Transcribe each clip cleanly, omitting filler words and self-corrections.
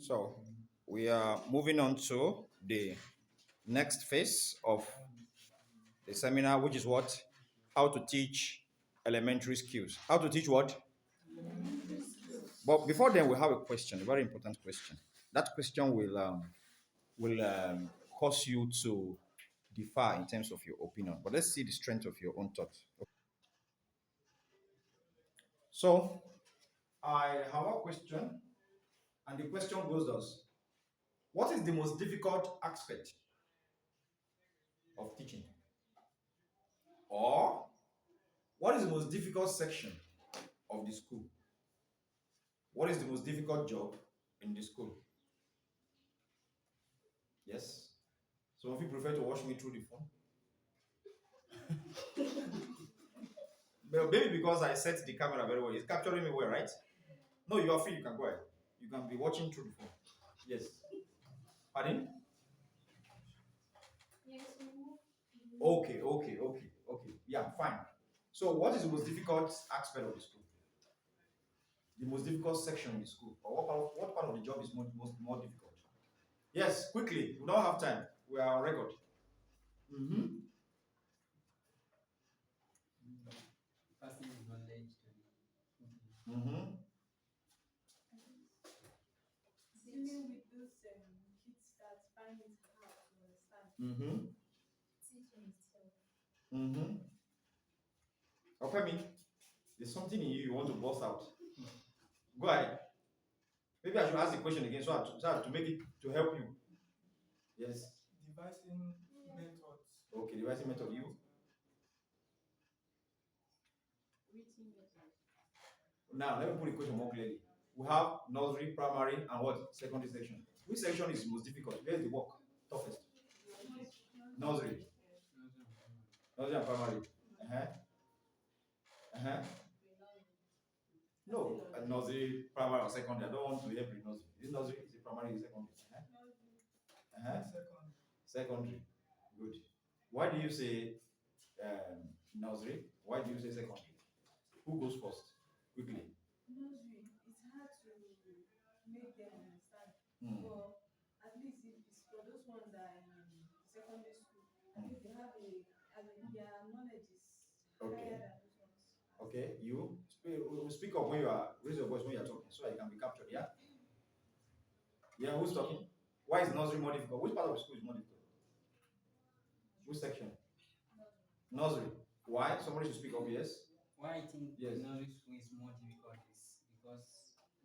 So we are moving on to the next phase of the seminar, which is what? How to teach elementary skills. How to teach what? But before then, we have a question, a very important question. That question will cause you to differ in terms of your opinion. But let's see the strength of your own thought. So I have a question, and the question goes thus: what is the most difficult aspect of teaching? Or what is the most difficult section of the school? What is the most difficult job in the school? Yes. Some of you prefer to watch me through the phone. But maybe because I set the camera very well. It's capturing me well, right? No, you are free. You can go ahead. You can be watching through the phone. Yes. Pardon? Okay. Yeah, fine. So, what is the most difficult aspect of the school? The most difficult section in the school? Or what part of the job is more difficult? Yes, quickly. We don't have time. We are on record. Mm-hmm. Passing knowledge to the Mm-hmm. dealing with those kids that find it hard to understand. Mm-hmm. Teaching itself. Mm-hmm. Okay, me. There's something in you want to bust out. Go ahead. Maybe I should ask the question again so to make it to help you. Yes. Devising methods. Okay, devising method. You. Reaching method. Now let me put the question more clearly. We have nursery, primary, and what? Secondary section. Which section is most difficult? Where is the work toughest? Nursery. Nursery and primary. Uh-huh. Uh-huh. No, nursery, primary, or secondary. I don't want to hear pre-nursery. Is it nursery? Is it primary? Is it secondary? Uh-huh. Secondary. Good. Why do you say nursery? Why do you say secondary? Who goes first? Quickly. Nursery, it's hard to make them understand. Hmm. But at least if it's for those ones that are in secondary school, at least they have their knowledge is Okay. higher than those ones. Okay. You speak up when you are raise your voice when you are talking so that you can be captured. Yeah. Yeah. Who's talking? Why is nursery more difficult? Which part of the school is more difficult? Which section? Nursery. Why? Somebody should speak up. Yes. why I think Yes. nursery school is more difficult is because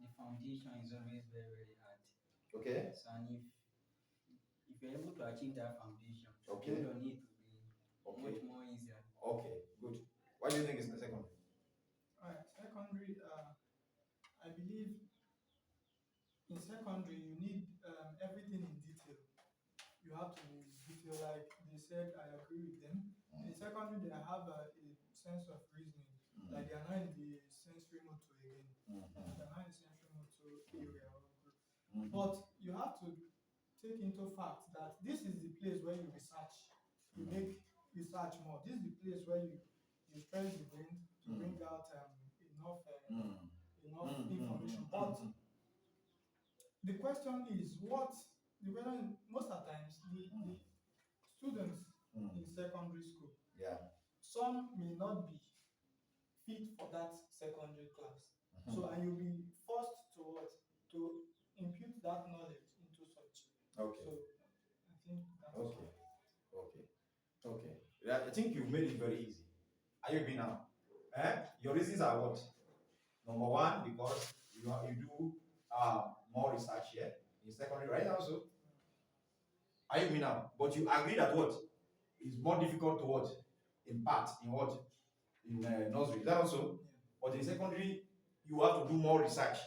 the foundation is always very, very hard. Okay. So and if you're able to achieve that foundation, Okay. build on it will be Okay. much more easier. Okay. Good. Why do you think it's the second? Secondary, I believe in secondary you need everything in detail. You have to detail, like they said, I agree with them. In secondary, they have a sense of reasoning, like they are not in the sensory motor again. They're not in the sensory motor area or group. But you have to take into fact that this is the place where you research, you make research more. This is the place where you stress the brain to bring out enough information. But the question is most of the times the students in secondary school, Yeah. some may not be fit for that secondary class. So and you'll be forced to what? To impute that knowledge into such. Okay. So I think that's Okay. Okay. Okay. Yeah, I think you've made it very easy. Are you with me now? Your reasons are what? Number one, because you do more research here in secondary, right? Also, are you with me now? But you agree that what is more difficult to what impart in what in nursery. Is that also? But in secondary, you have to do more research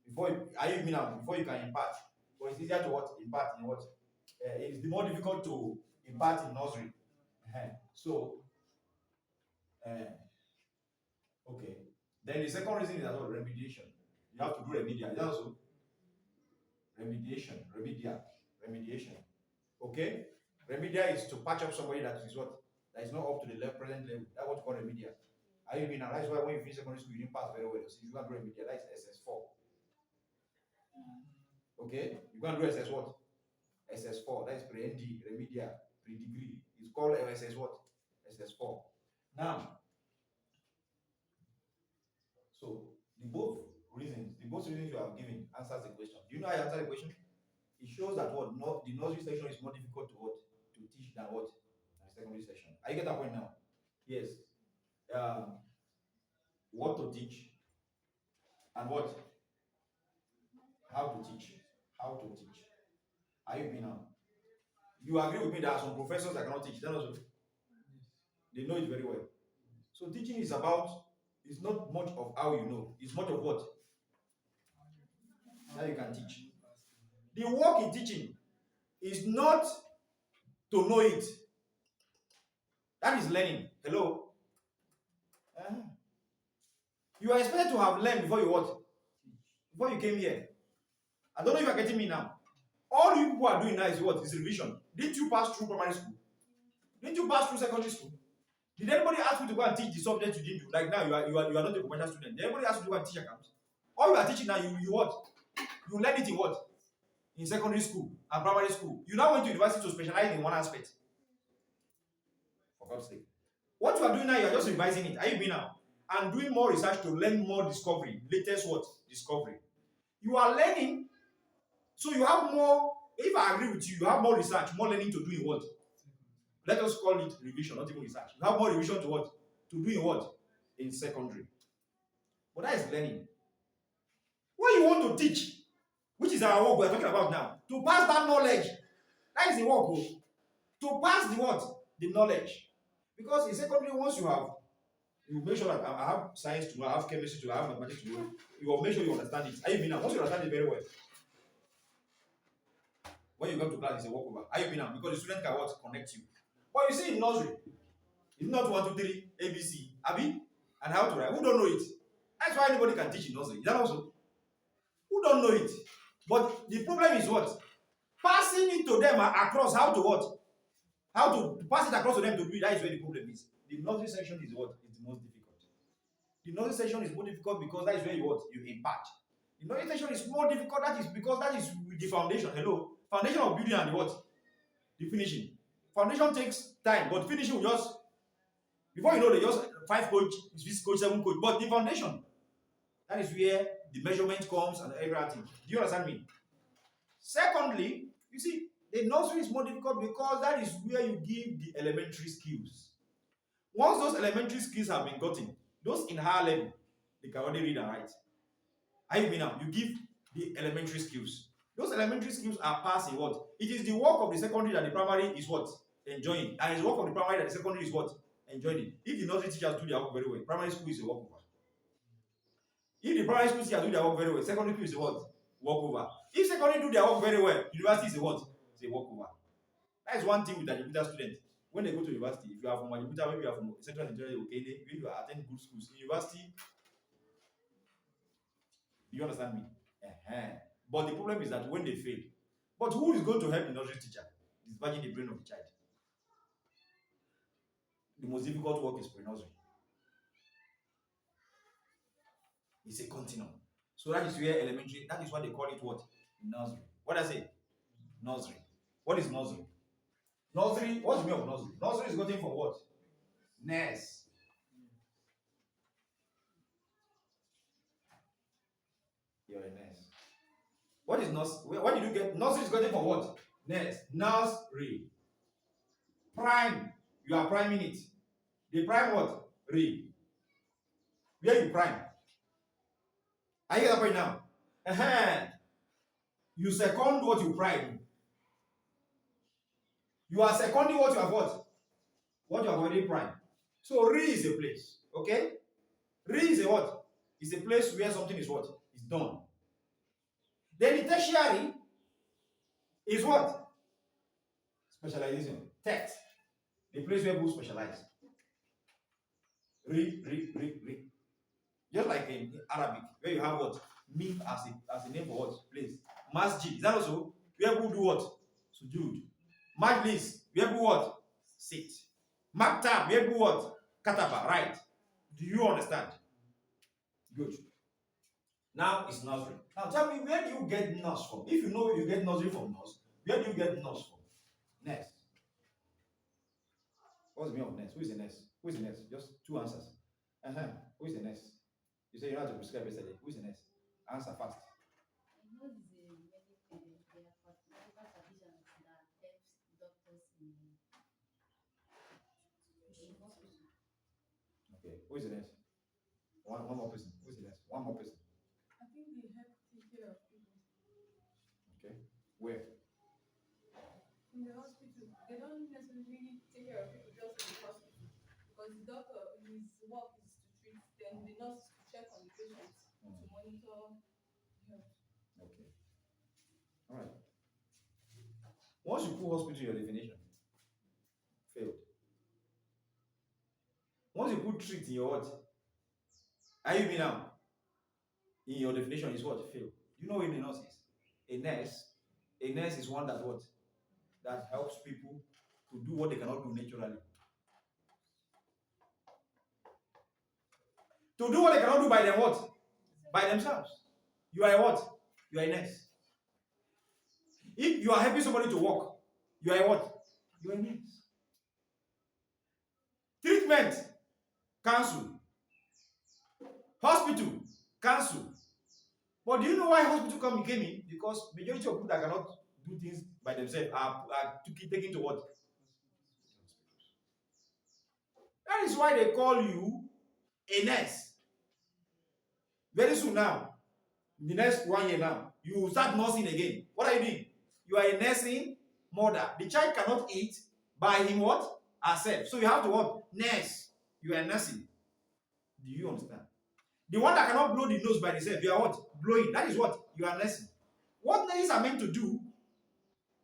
before. Are you with me now? Before you can impart. But it's easier to what impart in what. It's more difficult to impart in nursery. So, okay. Then the second reason is that what remediation. You have to do remedial. Is that also remediation. Okay. Remedial is to patch up somebody that is what that is not up to the present level. That's what you call remedial. Are you mean now? That's why when you finish secondary school, you didn't pass very well. So you can do remedial. That is SS4. Okay? You can do SS what? SS4. That is pre-ND, remedial, pre-degree. It's called SS what? SS4. Now, so the both reasons you have given answers the question. Do you know how you answer the question? It shows that what the nursery section is more difficult to teach than what than the secondary section. Are you get that point now? Yes. What to teach and what how to teach. How to teach. Are you with me now? You agree with me that some professors that cannot teach, they know it very well. So teaching is about, it's not much of how you know, it's much of what? How you can teach. The work in teaching is not to know it. That is learning. Hello? You are expected to have learned before you what? Before you came here. I don't know if you are getting me now. All you people are doing now is what? Is revision. Didn't you pass through primary school? Didn't you pass through secondary school? Did anybody ask you to go and teach the subject you didn't do? Like now you are not a professional student. Did anybody ask you to go and teach accounts? All you are teaching now, you what? You learn it in what? In secondary school and primary school. You now went to university to specialize in one aspect. For God's sake. What you are doing now, you are just revising it. Are you being now? And doing more research to learn more discovery. Latest what? Discovery. You are learning, so you have more. If I agree with you, you have more research, more learning to do in what? Let us call it revision, not even research. You have more revision to what? To do in what? In secondary. But that is learning. What you want to teach, which is our work we are talking about now, to pass that knowledge. That is the work. Bro. To pass the what? The knowledge. Because in secondary, once you make sure that I have science to know, I have chemistry to know, I have mathematics to know, you will make sure you understand it. Are you being now? Once you understand it very well, when you come to class, it's a walkover. Are you being now? Because the student can what? Connect you. But you see in nursery, it's not 1, 2, 3, ABC, Abi, and how to write. Who don't know it? That's why anybody can teach in nursery. Is that also? Who don't know it? But the problem is what? Passing it to them across how to what? How to pass it across to them to do it. That is where the problem is. The nursery section is what? Is the most difficult. The nursery section is more difficult because that is where you what? You impart. The nursery section is more difficult. That is because that is the foundation. Hello? Foundation of building and the what? The finishing. Foundation takes time, but finishing will just, before you know, they just 5 coach, 6 coach, 7 coach. But the foundation, that is where the measurement comes and everything. Do you understand me? Secondly, you see, the nursery is more difficult because that is where you give the elementary skills. Once those elementary skills have been gotten, those in higher level, they can already read and write. Are you now? You give the elementary skills. Those elementary skills are passed in what? It is the work of the secondary that the primary is what? Enjoying. And it's the work of the primary that the secondary is what? Enjoying. If the nursery teachers do their work very well, primary school is a walkover. If the primary school teachers do their work very well, secondary school is a what? Walkover. If secondary do their work very well, university is a what? It's a walkover. That is one thing with the Ajabuta students. When they go to university, if you are from Ajabuta, maybe you are from Central Nigeria, okay, when you are attending good schools, in university, do you understand me? But the problem is that when they fail, but who is going to help the nursery teacher? It's badging the brain of the child. The most difficult work is pre-nursery. It's a continuum. So that is where elementary, that is why they call it what? Nursery. What I say? Nursery. What is nursery? Nursery, what's the meaning of nursery? Nursery is gotten from what? Nurse. You're a nurse. What is nurse? What did you get? Nursery is gotten from what? Nurse. Nursery. Prime. You are priming it. They prime what? Re. Where you prime? Are you get that point now? You second what you prime. You are seconding what you have what? What you have already primed. So re is a place. Okay? Re is a what? It's a place where something is what? Is done. Then the tertiary is what? Specialization. Text. The place where people specialize. Re. Just like in Arabic, where you have what? Mim as a name for what? Place. Masjid. Is that also? Where people do what? Sujud. Majlis. Where people what? Sit. Maktab. Where people what? Kataba. Right. Do you understand? Good. Now it's nursery. Now tell me, where do you get nurse from? If you know you get nursery from nurse, where do you get nurse from? Nurse. What's the meaning of nurse? Who is a nurse? Who is a nurse? Just two answers. Who is a nurse? You say you know how to prescribe yesterday. Who is a nurse? Answer fast. Okay. Who is the nurse? One more person. Who is the nurse? One more person. I think they help take care of people Okay. Where? in the hospital. They don't necessarily take care of people just in the hospital because the doctor, his work is to treat, then the nurse is to check on the patient to monitor health. Okay. All right. Once you put hospital in your definition, failed. Once you put treat in your what? Are you me now? In your definition is what? Failed. You know what a nurse is? A nurse is one that what? That helps people to do what they cannot do naturally. To do what they cannot do by them what? By themselves. You are a what? You are a nurse. If you are helping somebody to walk, you are a what? You are a nurse. Treatment, cancel. Hospital, cancel. But do you know why hospital came in? Because majority of people that cannot do things by themselves are taken to what? That is why they call you a nurse. Very soon now, in the next 1 year now, you start nursing again. What are you doing? You are a nursing mother. The child cannot eat by him what? Herself. So you have to what? Nurse. You are nursing. Do you understand? The one that cannot blow the nose by itself, you are what? Blowing. That is what? You are nursing. What nurses are meant to do,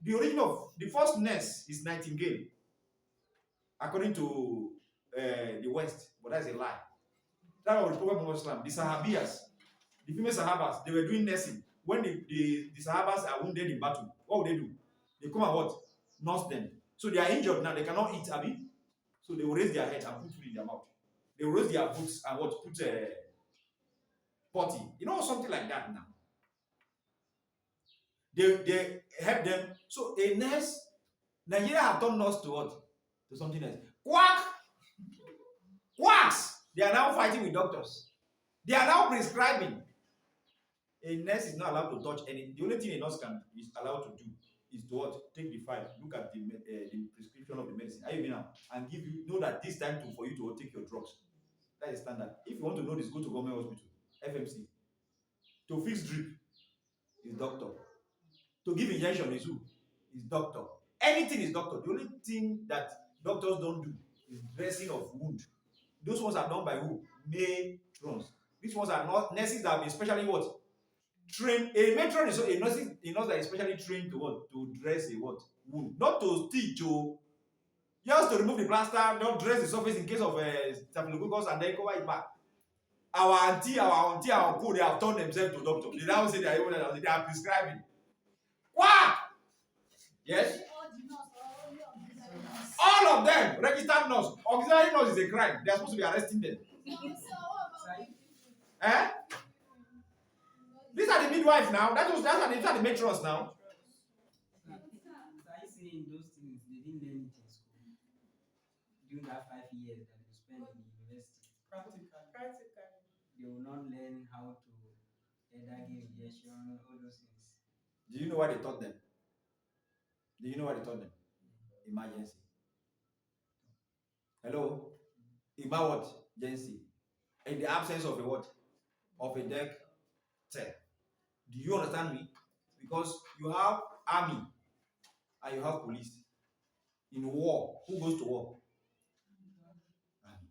the origin of the first nurse is Nightingale, according to the West, but that's a lie. That was the Prophet Muhammad. The Sahabias, the female Sahabas, they were doing nursing. When the Sahabas are wounded in battle, what would they do? They come and what? Nurse them. So they are injured now, they cannot eat, Abi. So they will raise their head and put food in their mouth. They will raise their boots and what? Put potty. You know, something like that now. They help them. So a nurse, Nigeria have turned nurse to what? To something else. Quack! Quacks! They are now fighting with doctors. They are now prescribing. A nurse is not allowed to touch anything. The only thing a nurse is allowed to do is to what? Take the file, look at the prescription of the medicine, now, and give you, know that this time for you to take your drugs. That is standard. If you want to know this, go to government hospital, FMC. To fix drip is doctor. To give injection is who? Is doctor. Anything is doctor. The only thing that doctors don't do is dressing of wound. Those ones are done by who? Matrons. These ones are not nurses that have been specially what? Trained. A matron is a nurse that is specially trained to what? To dress a what? Wound. Not to stitch, just to remove the plaster, not dress the surface in case of staphylococcus and then cover it back. Our auntie, our uncle, they have turned themselves to doctor. They now say they are prescribing. What? Yes? All of them, registered nurse. Auxiliary nurse is a crime. They are supposed to be arresting them. Eh? These are the midwives now. These are the matrons now. I saying those things they didn't learn it in school during that 5 years that they spent in the university. Practically. They will not learn how to either give injection, all those things. Do you know what they taught them? Emergency. Hello? Emergency. In the absence of a what? Of a deck tech. Do you understand me? Because you have army and you have police. In war, who goes to war? Army.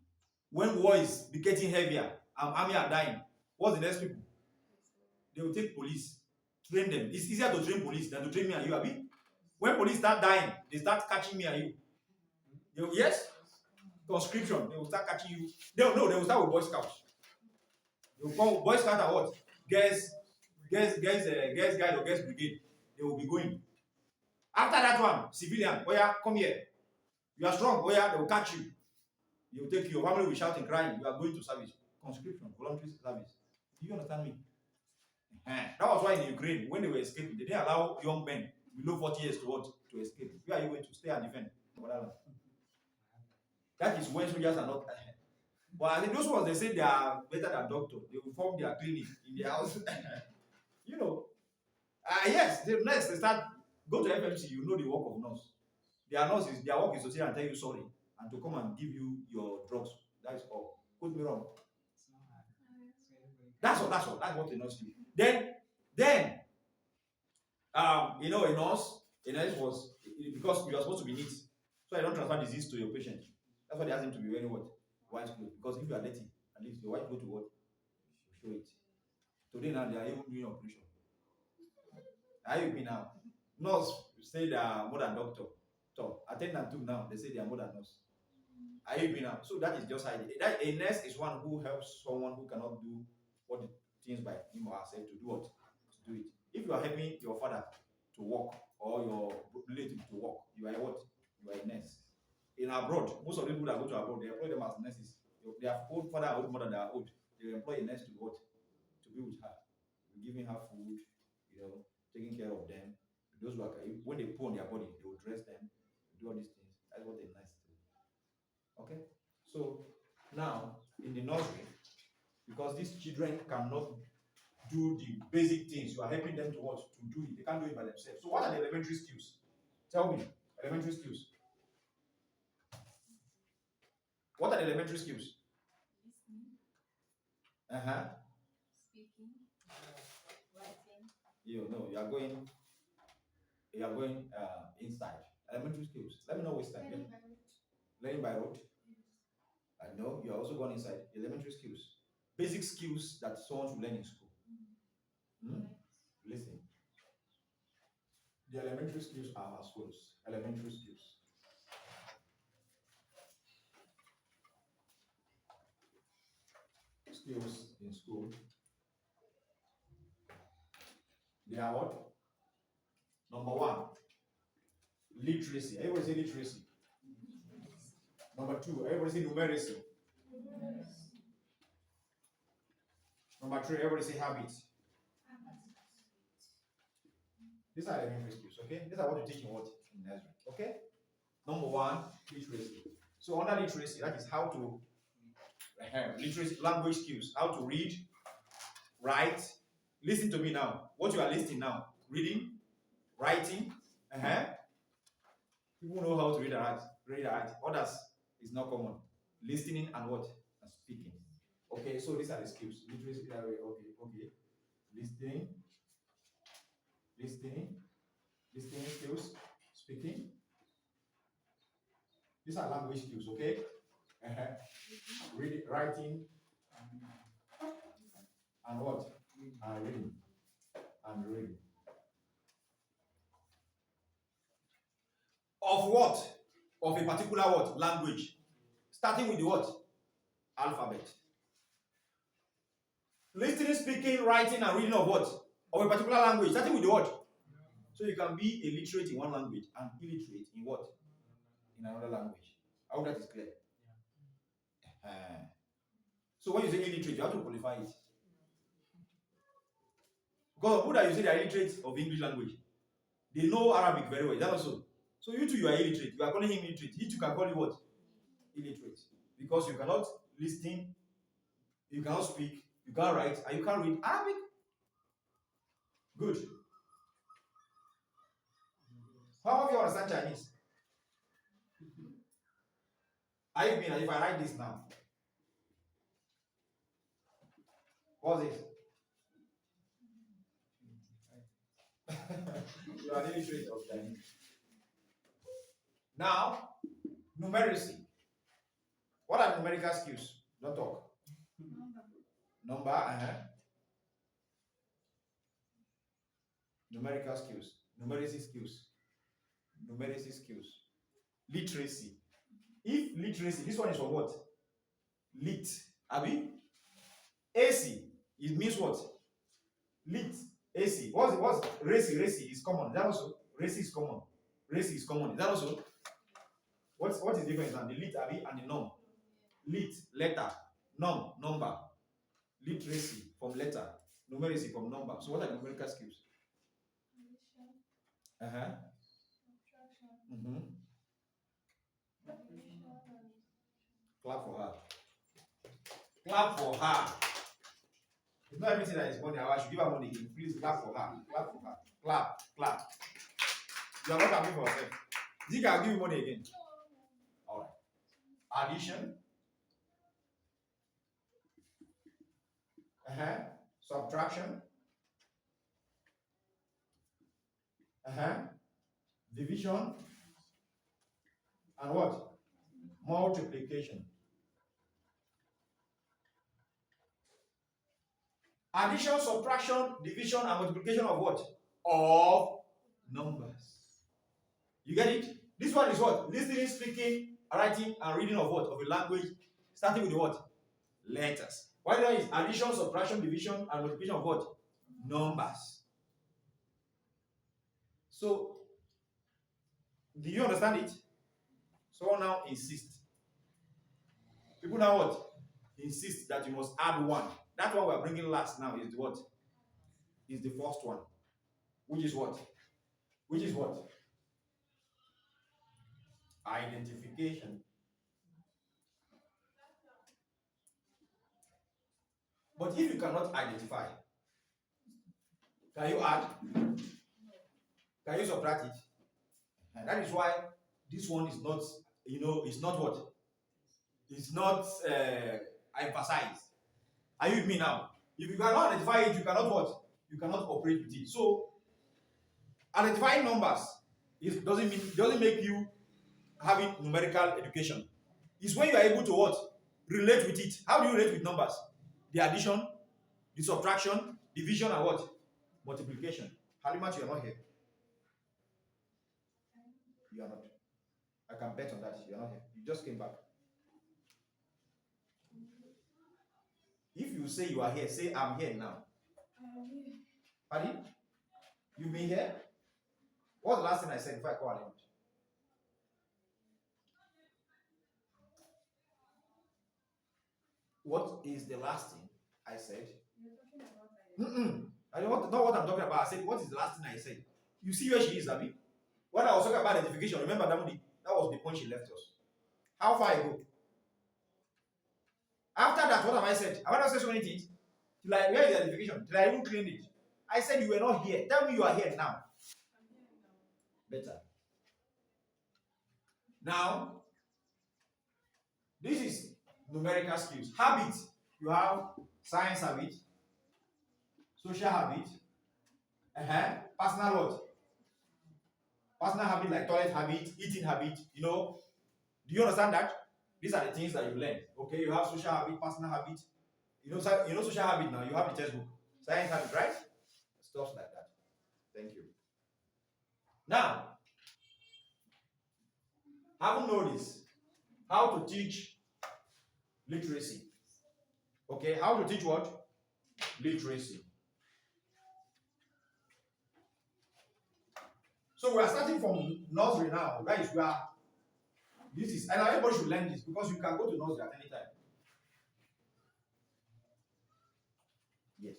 When war is getting heavier and army are dying, what's the next people? They will take police, train them. It's easier to train police than to train me and you, Abi. When police start dying, they start catching me and you. Yes? Conscription, they will start catching you. They will start with Boy Scouts. They will call Boy Scouts are what? Guys guide or guest brigade. They will be going. After that one, civilian, Oya, come here. You are strong, Oya, they will catch you. They will take you. Your family will shout and crying. You are going to service. Conscription, voluntary service. Do you understand me? That was why in Ukraine, when they were escaping, they didn't allow young men below 40 years to what? To escape. Where are you going to stay and defend? That is when soldiers are not. But I think those ones, they say they are better than doctors. They will form their clinic in their house. You know. Yes, the next they start, go to FMC, you know the work of nurse. Their nurses, their work is to sit and tell you sorry and to come and give you your drugs. That is all. Put me wrong. It's not hard. So everybody That's all. That's all. That's what a nurse do. Then, a nurse was because you are supposed to be neat, so I don't transfer disease to your patient. That's why they ask him to be wearing what? White clothes. Because if you are dirty, at least your white clothes will what? Show it. Today now they are even doing operation. How you been now? Nurse say they are more than doctor. So attendant too now they say they are more than nurse. How you been now? So that is just how it is. That a nurse is one who helps someone who cannot do what the things by him or herself to do what? To do it. If you are helping your father to walk or your relative to walk, you are a what? You are a nurse. In abroad, most of the people that go to abroad, they employ them as nurses. Their old father or old mother that are old, they employ a nurse to what? To be with her, giving her food, taking care of them. Those who are, when they put on their body, they will dress them, do all these things. That's what a nurse do. Okay? So now in the nursery, because these children cannot do the basic things, you are helping them to what? To do it. They can't do it by themselves. So what are the elementary skills? Tell me, elementary skills. What are the elementary skills? Listening, Uh-huh. speaking, writing. You are going inside. Elementary skills. Let me know which time. Learning by rote. Learning by rote. I know you are also going inside. Elementary skills. Basic skills that someone should learn in school. Hmm? Listen. The elementary skills are as follows. Elementary skills. Skills in school. They are what? Number one, literacy. Everybody say literacy. Number two, everybody say numeracy. Number three, everybody say habit. These are elementary skills, okay? These are what you teach in what? In nursery, okay? Number one, literacy. So under literacy, that is how to literacy, language skills, how to read, write. Listen to me now. What you are listening now, reading, writing. People know how to read and write. Others is not common. Listening and what? And speaking. Okay, so these are the skills. Literacy, okay. Listening skills, speaking. These are language skills, okay? Reading, writing, and what? And reading. And reading. Of what? Of a particular what? Language. Starting with the what? Alphabet. Listening, speaking, writing, and reading of what? Of a particular language. Starting with the what? So you can be illiterate in one language and illiterate in what? In another language. I hope that is clear. So when you say illiterate, you have to qualify it. Because who that you say they are illiterate of English language, they know Arabic very well. Is that also? So you too, you are illiterate. You are calling him illiterate. He too can call you what? Illiterate. Because you cannot listen, you cannot speak, you can't write, and you can't read Arabic. Good. How of you understand Chinese? I mean, if I write this now, what's this? You are illiterate of Chinese. Now, numeracy. What are numerical skills? Don't talk. Number, numerical skills. Numeracy skills. Literacy. If literacy, this one is for what? Lit. Abi? AC. It means what? Lit. AC. What's racy? Racy is common. Is that also? Racy is common. Racy is common. Is that also? What is the difference now? The lit, Abi, and the norm. Lit, letter. Norm, number. Literacy from letter. Numeracy from number. So what are the numerical skills? Addition, Uh-huh. subtraction, Mm-hmm. division, and Clap for her. Clap for her. It's not everything that is money. I should give her money again. Please clap for her. Clap for her. Clap. Clap. You are not happy for yourself. Zika, I'll give you money again. Alright. Addition. Uh-huh. Subtraction. Uh-huh. Division. And what? Multiplication. Addition, subtraction, division, and multiplication of what? Of numbers. You get it? This one is what? Listening, speaking, writing, and reading of what? Of a language, starting with the what? Letters. Why there is addition, subtraction, division, and multiplication of what? Numbers. So, do you understand it? So now insist. People now what? Insist that you must add one. That one we are bringing last now is what? Is the first one. Which is what? Which is what? Identification. But if you cannot identify, can you add? Can you subtract it? And that is why this one is not, it's not what? It's not emphasized. Are you with me now? If you cannot identify it, you cannot what? You cannot operate with it. So, identifying numbers doesn't make you having numerical education. It's when you are able to what? Relate with it. How do you relate with numbers? The addition, the subtraction, division, and what? Multiplication. Halimat, you are not here. You are not. I can bet on that. You are not here. You just came back. If you say you are here, say I'm here now. Pardon? You been here? What's the last thing I said before I call him? What is the last thing I said? you're talking about Mm-mm. I don't want to know what I'm talking about. I said, what is the last thing I said? You see where she is, Abby? When I was talking about identification, remember that was the point she left us. How far ago? After that, what have I said? I want to say so many things. Like, where is the identification? Did I even clean it? I said you were not here. Tell me you are here now. I'm here now. Better. Now, this is numerical skills. Habit. You have science habit, social habit, personal what? Personal habit like toilet habit, eating habit, Do you understand that? These are the things that you learn. Okay, you have social habit, personal habit. Social habit now, you have the textbook. Science habit, right? Stuff like that. Thank you. Now, having noticed how to teach literacy. Okay, how to teach what? Literacy. So we are starting from nursery now. That is where this is, and everybody should learn this because you can go to nursery at any time. Yes.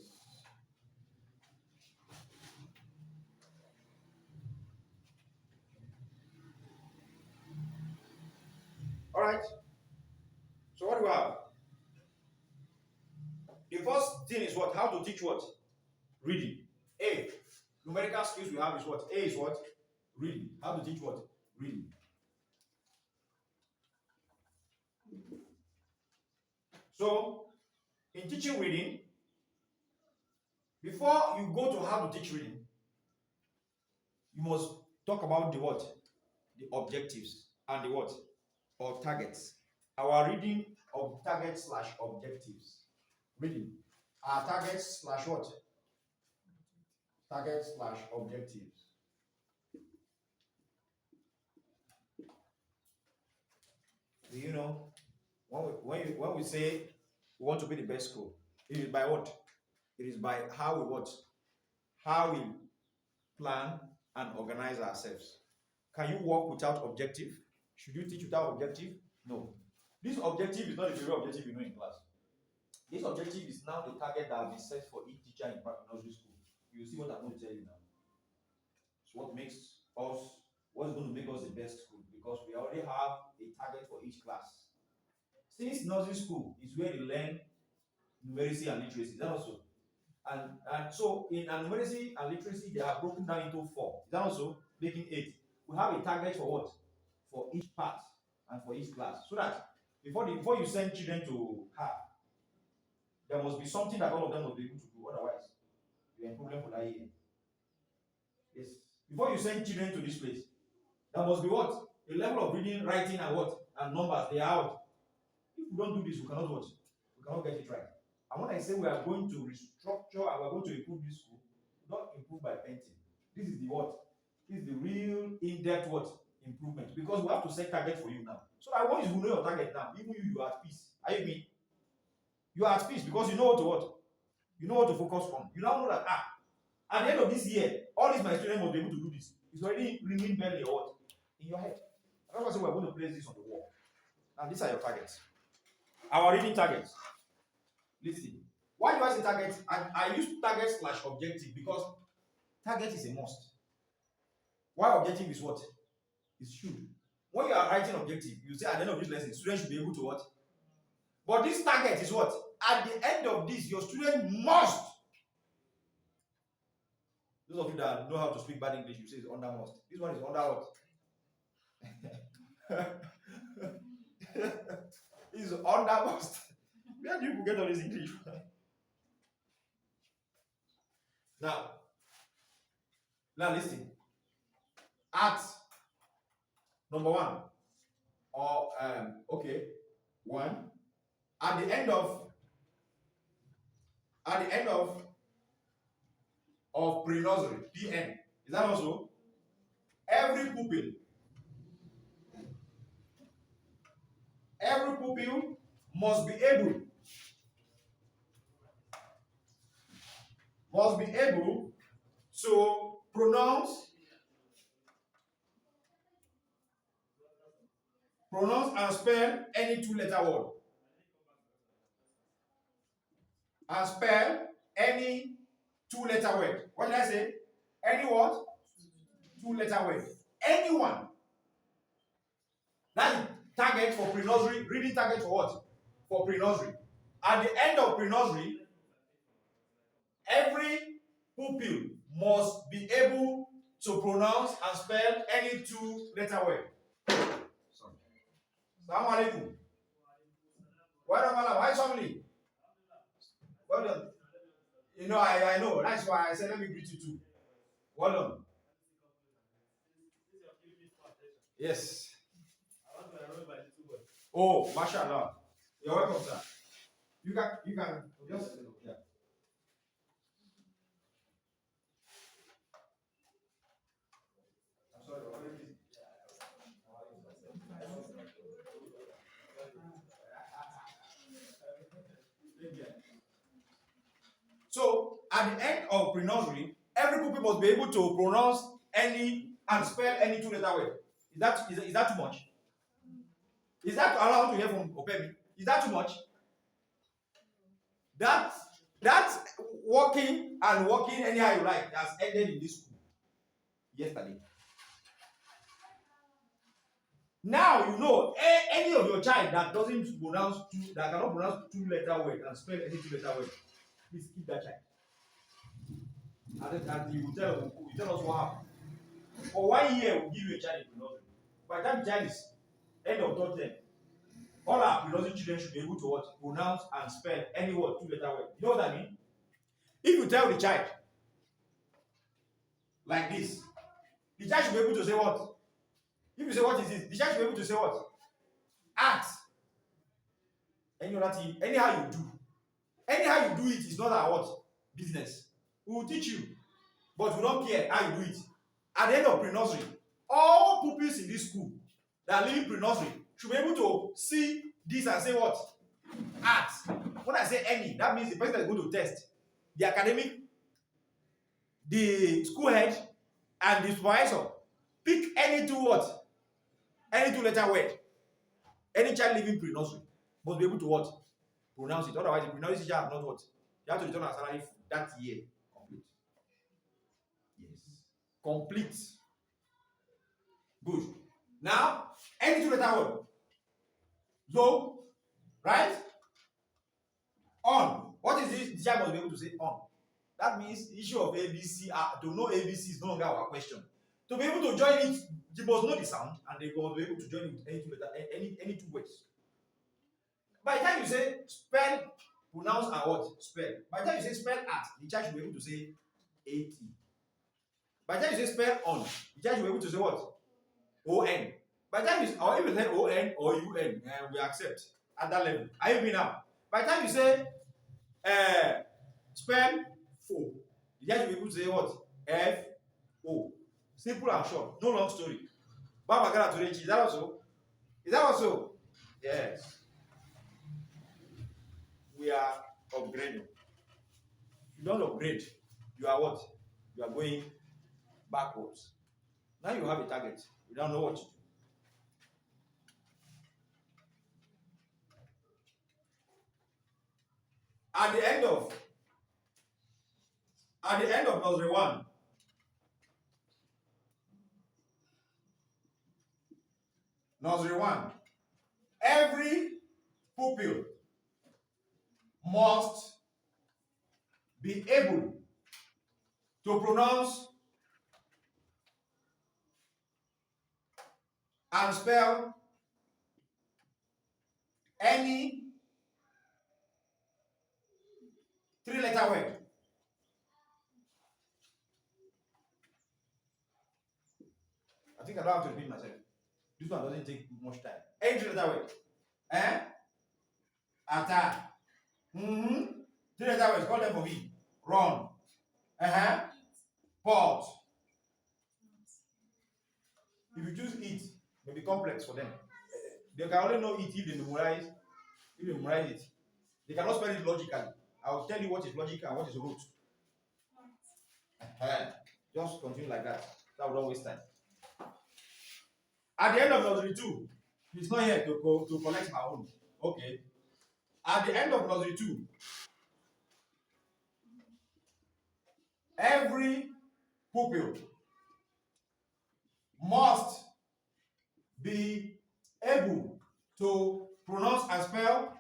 All right. So what do we have? The first thing is what? How to teach what? Reading. A. Numerical skills we have is what? A is what? Reading. How to teach what? Reading. So, in teaching reading, before you go to how to teach reading, you must talk about the what? The objectives and the what? Or targets. Our reading of targets / objectives. Reading. Our targets / what? Targets / objectives. Do you know when we say we want to be the best school, it is by what? It is by how we what? How we plan and organize ourselves. Can you work without objective? Should you teach without objective? No. This objective is not the very objective you know in class. This objective is now the target that has been set for each teacher in nursery school. You see what I'm going to tell you now. It's what makes us, what's going to make us the best school, because we already have a target for each class. Since nursery school is where they learn numeracy and literacy, is that also? And so in numeracy and literacy, they are broken down into 4. Is that also? Making 8. We have a target for what? For each part and for each class. So that before you send children to her, there must be something that all of them will be able to do. Otherwise, you're in problem for that year. Yes. Before you send children to this place, there must be what? A level of reading, writing, and what? And numbers. They are out. If we don't do this, we cannot what? We cannot get it right. And when I say we are going to restructure and we are going to improve this school, not improve by painting. This is the what? This is the real in-depth what? Improvement. Because we have to set target for you now. So I want you to know your target now. Even you are at peace. Are you with me? You are at peace because you know what to what? You know what to focus on. You now know that at the end of this year, all these my students must be able to do this. It's already ringing bell in what? In your head. That's why I say we're going to place this on the wall. Now these are your targets. Our reading targets. Listen. Why do I say target? I use target / objective because target is a must. Why objective is what? It should. When you are writing objective, you say at the end of this lesson, students should be able to what? But this target is what? At the end of this, your student must. Those of you that know how to speak bad English, you say it's under must. This one is under what? It's under must. Where do you get all this English? Now listen. At number 1, or okay, 1. At the end of pre-nursery, PN. Is that also? Every pupil must be able to pronounce and spell any 2-letter word. And spell any 2-letter word. What did I say? Any what? 2-letter word. Anyone. That's target for pre-nursery. Reading target for what? For pre-nursery. At the end of pre-nursery, every pupil must be able to pronounce and spell any 2-letter word. Sorry. Assalamu alaikum. Why family? Well done. You know, I know. That's why I said let me greet you too. Well done. Yes. Oh, mashallah. You're welcome, sir. You can just yeah. I'm sorry, so at the end of pre-nursery, every pupil must be able to pronounce any and spell any 2-letter word. Is that too much? Is that allowed to hear from Opemi? Is that too much? That's walking anyhow you like has ended in this school yesterday. Now you know any of your child that doesn't pronounce that cannot pronounce 2-letter word and spell any 2-letter word, please keep that child. And you tell us what happened. For 1 year, we'll give you a child in pre-nursery. By the time the child is end of 3rd term, all our pre-nursery children should be able to what? Pronounce and spell any word, 2-letter word. You know what I mean? If you tell the child like this, the child should be able to say what? If you say what is this, the child should be able to say what? Art. Any other thing, anyhow you do. Anyhow you do it is not our what? Business. We will teach you, but we don't care how you do it. At the end of pre-nursery, all pupils in this school that live in pre-nursery should be able to see this and say what? Art. When I say any, that means the person that is going to test, the academic, the school head, and the supervisor. Pick any 2 what? Any 2-letter word. Any child living pre-nursery must be able to what? pronounce it. Otherwise, the pronunciation have not what? You have to return a salary for that year complete. Yes. Complete. Good. Now, any two-letter word. So, right? On. What is this? The child must be able to say on. That means the issue of ABC, to know ABC is no longer our question. To be able to join it, you must know the sound, and they must be able to join it with any two words. By the time you say spell, pronounce, and what? Spell. By the time you say spell at, the child should be able to say AT. By the time you say spell on, the child should be able to say what? ON. By the time you, or even say ON or UN, we accept at that level. Are you with me now? By the time you say spell fo, the child should be able to say what? FO. Simple and short. No long story. Baba Gara Turechi, is that also? Is that also? Yes. We are upgrading. If you don't upgrade, you are what? You are going backwards. Now you have a target. You don't know what to do. At the end of nursery 1, every pupil must be able to pronounce and spell any 3-letter word. I think I don't have to repeat myself. This one doesn't take much time. Any 3-letter word. Attack. 3-letter words. Call them for me. Run. Port. If you choose it, it may be complex for them. They can only know it if they memorize it. They cannot spell it logically. I will tell you what is logical and what is root. Just continue like that. That will not waste time. At the end of nursery 2, he's not here to collect my own. Okay. At the end of nursery 2, every pupil must be able to pronounce and spell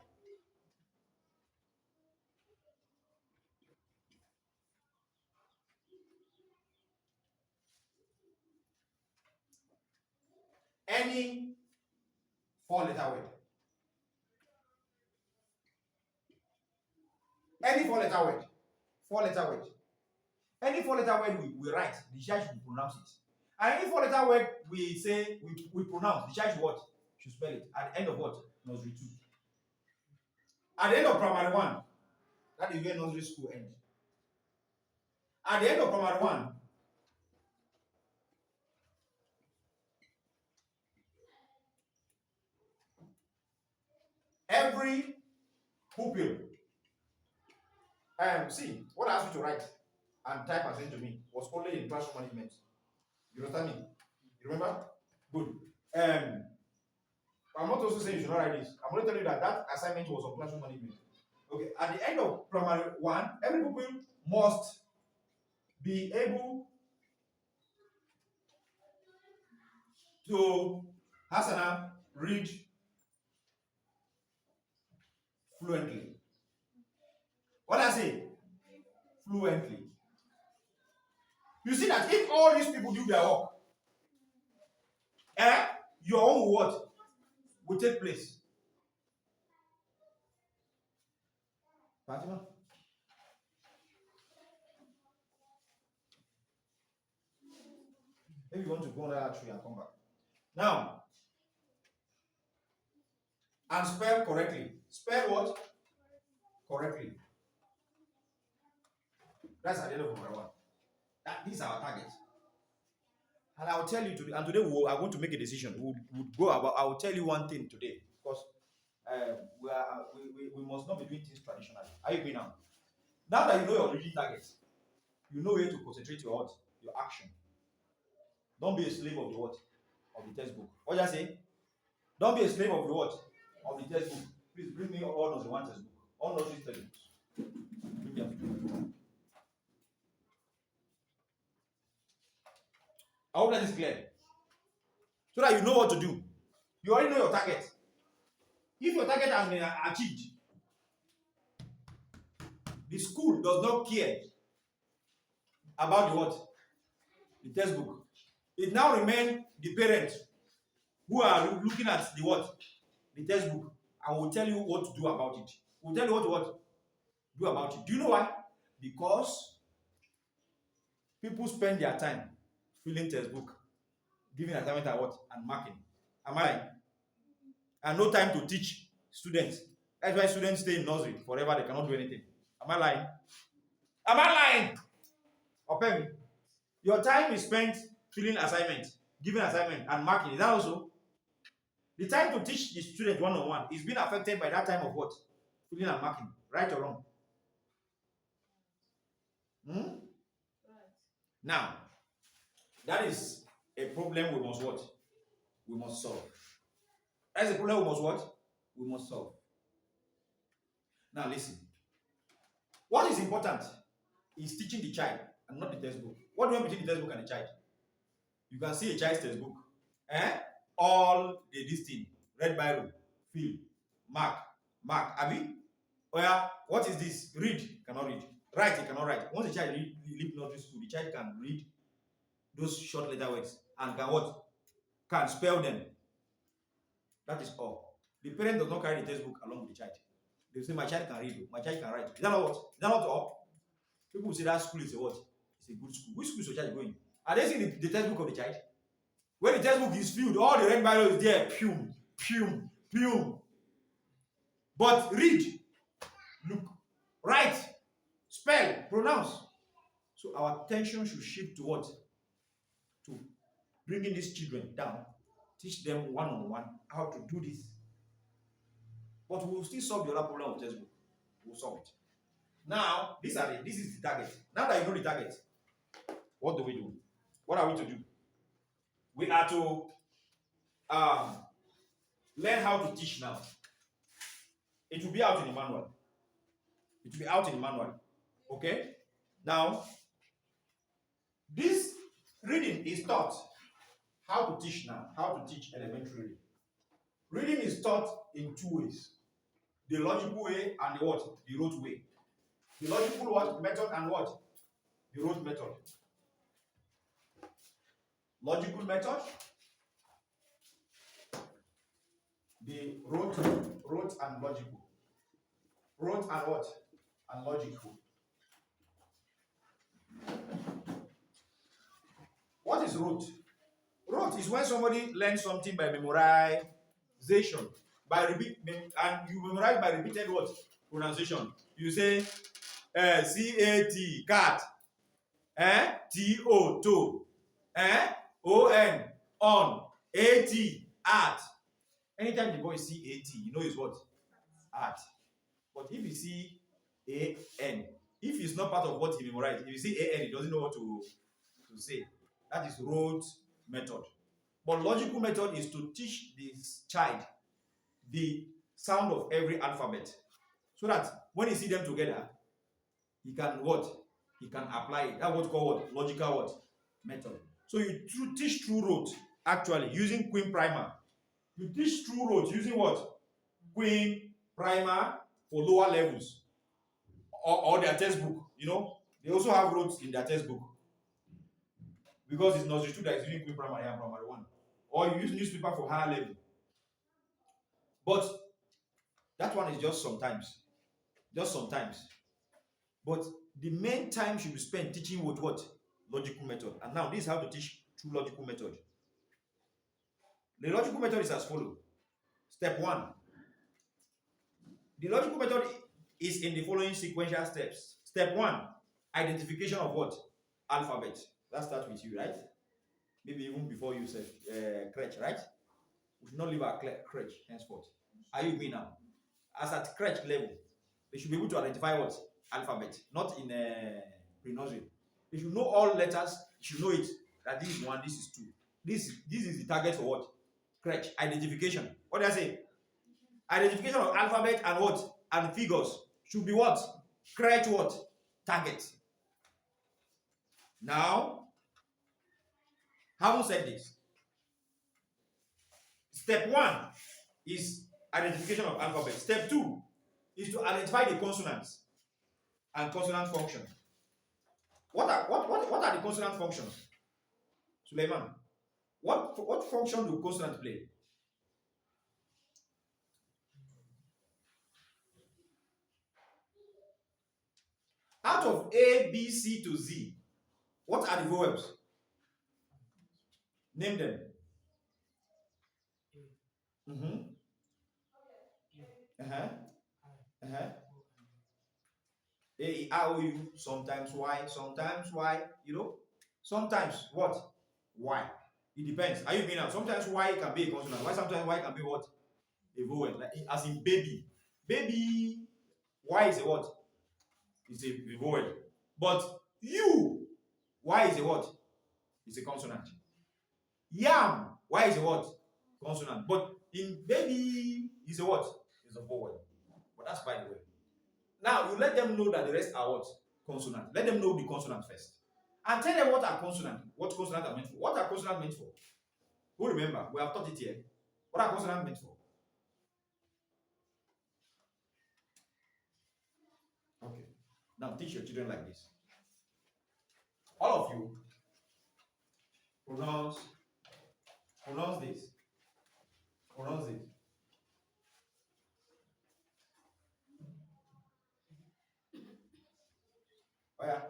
any 4-letter word. Any 4-letter word. 4-letter word. Any 4-letter word we write, the child should pronounce it. And any 4-letter word we say we pronounce, the child should what? Should spell it. At the end of what? Nursery 2. At the end of primary 1, that is where nursery school ends. At the end of primary 1, every pupil. See, what I asked you to write and type and send to me was only in classroom management. You understand me? You remember? Good. I'm not also saying you should not write this. I'm going to tell you that assignment was on classroom management. Okay. At the end of primary 1, every pupil must be able to Hasana read fluently. What I say? Fluently. You see that if all these people do their work, your own what will take place. Fatima? Maybe you want to go under that tree and come back. Now, and spell correctly. Spell what? Correctly. That's at the end of number 1. These are our targets. And I will tell you today, and today I want to make a decision. We'll go about, I will tell you one thing today, because we must not be doing things traditionally. Are you with now? Now that you know your reading targets, you know where to concentrate your action. Don't be a slave of the what? Of the textbook. What did I say? Don't be a slave of the what? Of the textbook. Please bring me all of the one textbook. All nursery textbooks. Bring them together. I hope that is clear. So that you know what to do. You already know your target. If your target has been achieved, the school does not care about the what? The textbook. It now remains the parents who are looking at the what? The textbook and will tell you what to do about it. Will tell you what to do about it. Do you know why? Because people spend their time filling textbook, giving assignment and what? And marking. Am I right? And no time to teach students. That's why students stay in nursery forever. They cannot do anything. Am I lying? Am I lying? Okay. Your time is spent filling assignment, giving assignment, and marking. Is that also? The time to teach the student one-on-one is being affected by that time of what? Filling and marking. Right or wrong? Right. Now, that is a problem we must what? We must solve. That's a problem we must what? We must solve. Now listen. What is important is teaching the child and not the textbook. What do you want between the textbook and the child? You can see a child's textbook. All this thing. Red Bible, fill, mark. Abi? Oh yeah, what is this? Read, cannot read. Write, he cannot write. Once the child leave nursery school, the child can read those short letter words and can what? Can spell them. That is all. The parent does not carry the textbook along with the child. They say, my child can read, my child can write. Is that not what? Is that not all? People will say that school is a what? It's a good school. Which school is your child going? Are they seeing the textbook of the child? When the textbook is filled, all the red Bible is there. Pum. But read, look, write, spell, pronounce. So our attention should shift to what? To bringing these children down, teach them one-on-one how to do this. But we will still solve the other problem of textbook. We'll solve it. Now, this is the target. Now that you know the target, what do we do? What are we to do? We are to learn how to teach now. It will be out in the manual. It will be out in the manual. Okay? Now, this reading is taught how to teach now. How to teach elementary reading. Reading is taught in two ways. The logical way and the what? The rote way. The logical what? Method and what? The rote method. Logical method. The rote and logical. Rote and what? And logical. What is rote? Rote is when somebody learns something by memorization. And you memorize by repeated what? Pronunciation. You say C-A-T, cat. T-O, to. O-N, on. A-T, art. Anytime the boy see A-T, you know it's what? Art. But if you see A-N, if it's not part of what he memorized, if you see A-N, he doesn't know what to say. That is rote method. But logical method is to teach this child the sound of every alphabet, so that when you see them together, he can what? He can apply it. That's what's called what? Logical what? Method. So you teach through rote, actually, using Queen Primer. You teach through rote using what? Queen Primer for lower levels. Or their textbook, you know. They also have rotes in their textbook. Because it's nursery 2 that is using Queen Primary and Primary 1. Or you use newspaper for higher level. But that one is just sometimes. Just sometimes. But the main time should be spent teaching with what? Logical method. And now this is how to teach through logical method. The logical method is as follows. Step 1. The logical method is in the following sequential steps. Step 1. Identification of what? Alphabet. That starts with you, right? Maybe even before you said crèche, right? We should not leave our crèche henceforth. Are you with me now? As at crèche level, they should be able to identify what? Alphabet. Not in pre-nursery. They should know all letters. You should know it. That this is 1, this is 2. This is the target for what? Crèche. Identification. What did I say? Identification of alphabet and what? And figures. should be what? Correct what? Target. Now, having said this, step 1 is identification of alphabet. Step 2 is to identify the consonants and consonant function. What are the consonant functions? Suleiman, what function do consonants play? Out of A, B, C to Z, what are the vowels? Name them. Mm-hmm. Uh-huh. Uh-huh. A, E, I, O, U, sometimes Y, sometimes Y, sometimes what? Y. It depends. Are you being out? Sometimes Y can be a consonant. Why sometimes Y can be what? A vowel. Like, as in baby. Baby. Y is a what? It's a vowel. But you, Y is a what? It's a consonant. Yam, Y is a what? Consonant. But in baby, is a what? It's a vowel. But that's by the way. Now you let them know that the rest are what? Consonant. Let them know the consonant first. And tell them what are consonant, what consonant are meant for. What are consonant meant for? Who remember? We have taught it here. What are consonant meant for? Okay. Now teach your children like this. All of you pronounce this. Pronounce this. Oh yeah.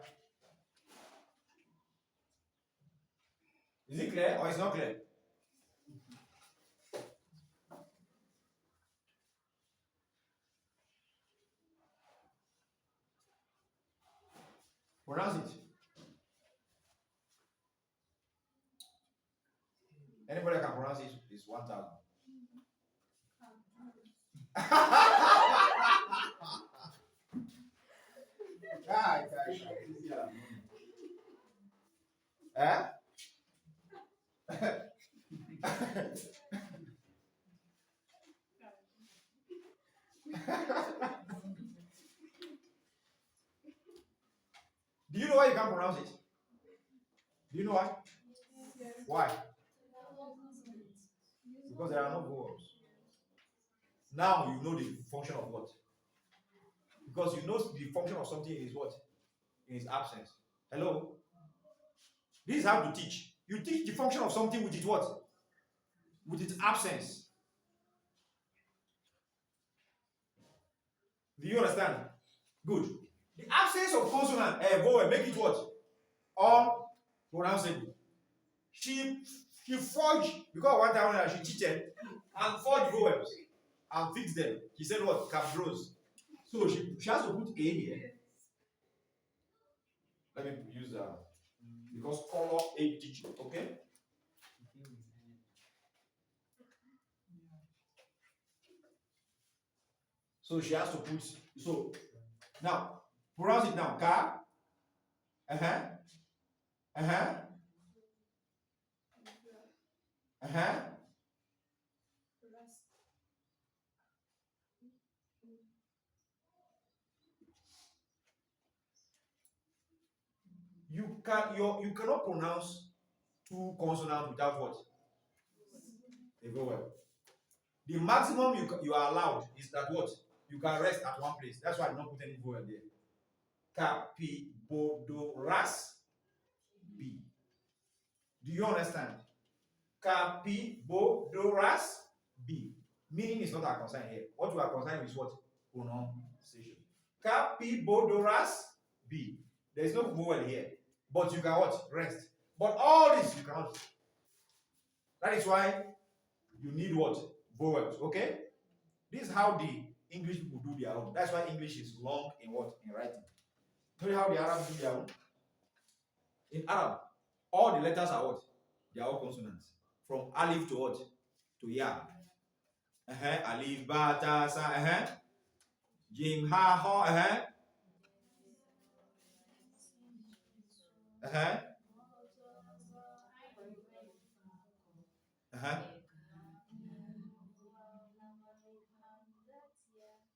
Is it clear or it's not clear? Pronounce it. Anybody can pronounce it is 1,000. Eh? Do you know why you can't pronounce it? Do you know why? Why? Because there are no vowels. Now you know the function of what? Because you know the function of something is what? In its absence. Hello? This is how to teach. You teach the function of something with its what? With its absence. Do you understand? Good. The absence of consonant, vowel, make it what? Unpronounceable. She forged, because one time she cheated and forged vowels and fixed them. She said what? Cabros. So she has to put A here. Let me use because color A teaching, okay? So she has to put, so now pronounce it now. Ka. Uh-huh. Uh-huh. Uh-huh. You cannot pronounce two consonants without what? A vowel. The maximum you are allowed is that what? You can rest at one place. That's why I did not put any vowel there. Capibodoras B. Do you understand? Capibodoras B. Meaning is not our concern here. What we are concerned with is what? Pronunciation. Capibodoras B. There is no vowel here. But you can what? Rest. But all this you cannot. That is why you need what? Vowels. Okay? This is how the English people do their own. That's why English is long in what? In writing. You know how the Arabs do their own? In Arab, all the letters are what? They are all consonants. From alif to what? To ya. Alif, ba, ta, sa, jim, ha, ho,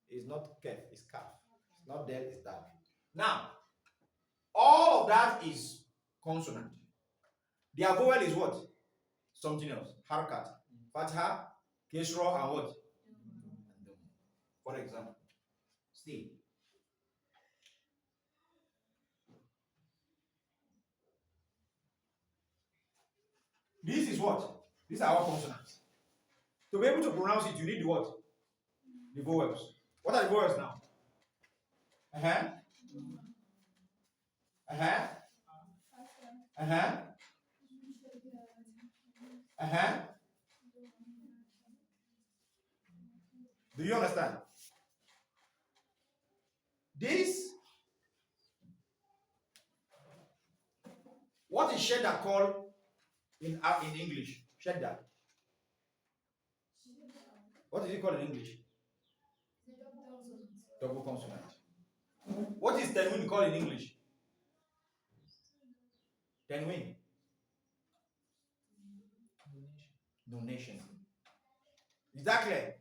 It's not kef, it's kaf. Not dead, it's dark. Now, all of that is consonant. Their vowel is what? Something else. Harkat, fatha, kesra, and what? For example, stay. This is what? These are our consonants. To be able to pronounce it, you need the what? The vowels. What are the vowels now? Uh-huh. Uh-huh. Uh-huh. Uh-huh. Do you understand? This, what is shedda called in English? Shedda. What is it called in English? Double consonant. What is tenwin called in English? Tenwin. Donation. Exactly.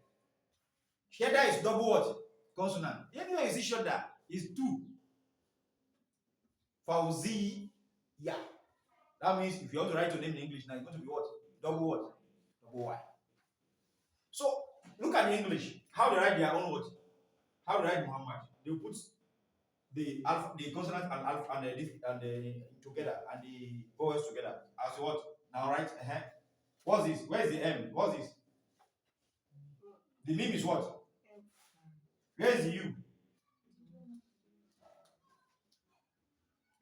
Shedda is double what? Consonant. Anyway, you see shedda is two. Fauzi, yeah. That means if you want to write your name in English now, it's going to be what? Double what? Double Y. So look at the English. How they write their own what? How they write Muhammad? They put the alpha, the consonant and alpha and the together and the vowels together as what? Now write. What's this? Where is the M? What's this? The meme is what? Where is the U?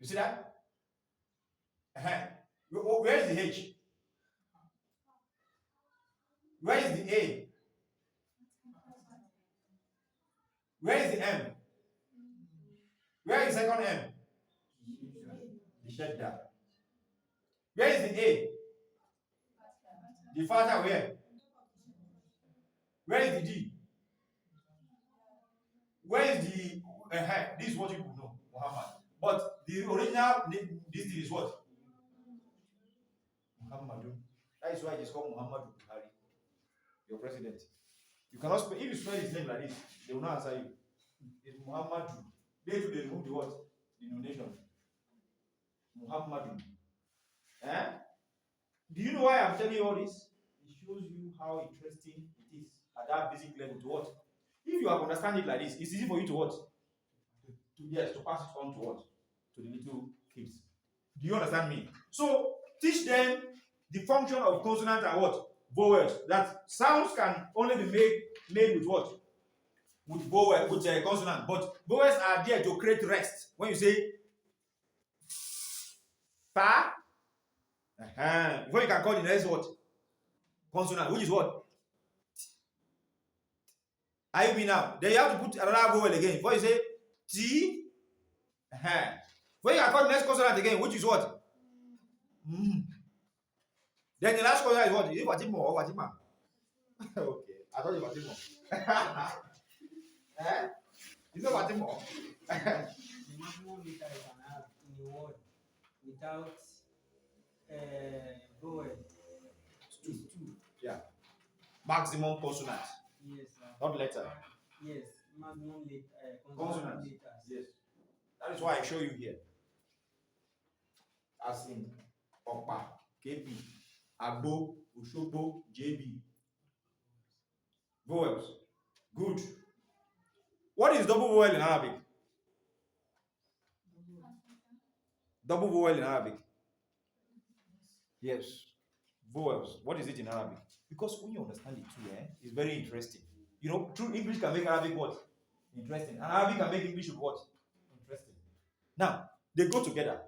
You see that? Where is the H? Where is the A? Where is the M? Where is the second M? The shadda. Where is the A? The father where? Where is the D? Where is the this is what you know, Muhammad. But the original this thing is what? Muhammadu. That is why it is called Muhammadu Buhari, your president. You cannot spell, if you spell his name like this, they will not answer you. It's Muhammadu. They remove the what? The donation. Muhammadu. Do you know why I'm telling you all this? It shows you how interesting it is at that basic level to what? If you have understand it like this, it's easy for you to what? To pass it on to what? To the little kids. Do you understand me? So teach them the function of consonant and what? Vowels. That sounds can only be made with what? With vowel, with consonant. But vowels are there to create rest. When you say fa, before you can call the next what? Consonant, which is what? IB now. Then you have to put another vowel again. Before you say T, when you can call the next consonant again, which is what? Then the last consonant is what? Is it Watimo or Watima? Okay, I thought it was Watimo. Is it Watimo? The maximum meter you can have in a word without vowel is 2. Yeah. Maximum consonant. Yes, sir. Not letter. Yes, maximum Consonant. letters. Yes. That is why I show you here. As in Okpa, KP, Agbo, Ushobo, JB. Vowels. Good. What is double vowel in Arabic? Double vowel in Arabic. Yes. Vowels. What is it in Arabic? Because when you understand it too, it's very interesting. You know, true English can make Arabic what? Interesting. And Arabic can make English what? Interesting. Now, they go together.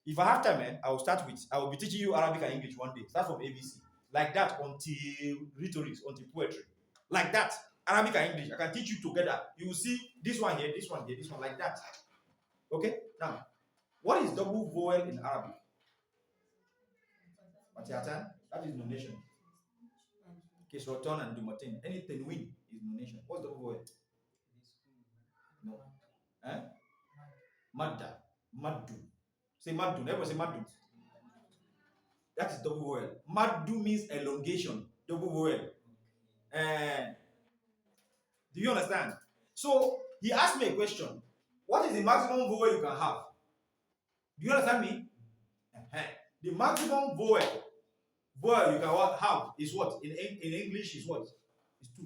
If I have time, I will be teaching you Arabic and English one day. Start from ABC. Like that until rhetorics, until poetry. Like that. Arabic and English. I can teach you together. You will see this one here, this one here, this one, like that. Okay? Now, what is double vowel in Arabic? Matiatan, that is nonation. Kesroton and Dumatin. Anything win is nonation. What's double vowel? No. Madda. Maddu. Say Maddu. Never say Maddu. That is double vowel. Maddu means elongation. Double vowel. Do you understand? So he asked me a question. What is the maximum vowel you can have? Do you understand me? The maximum vowel you can have is what? In English is what? Is 2.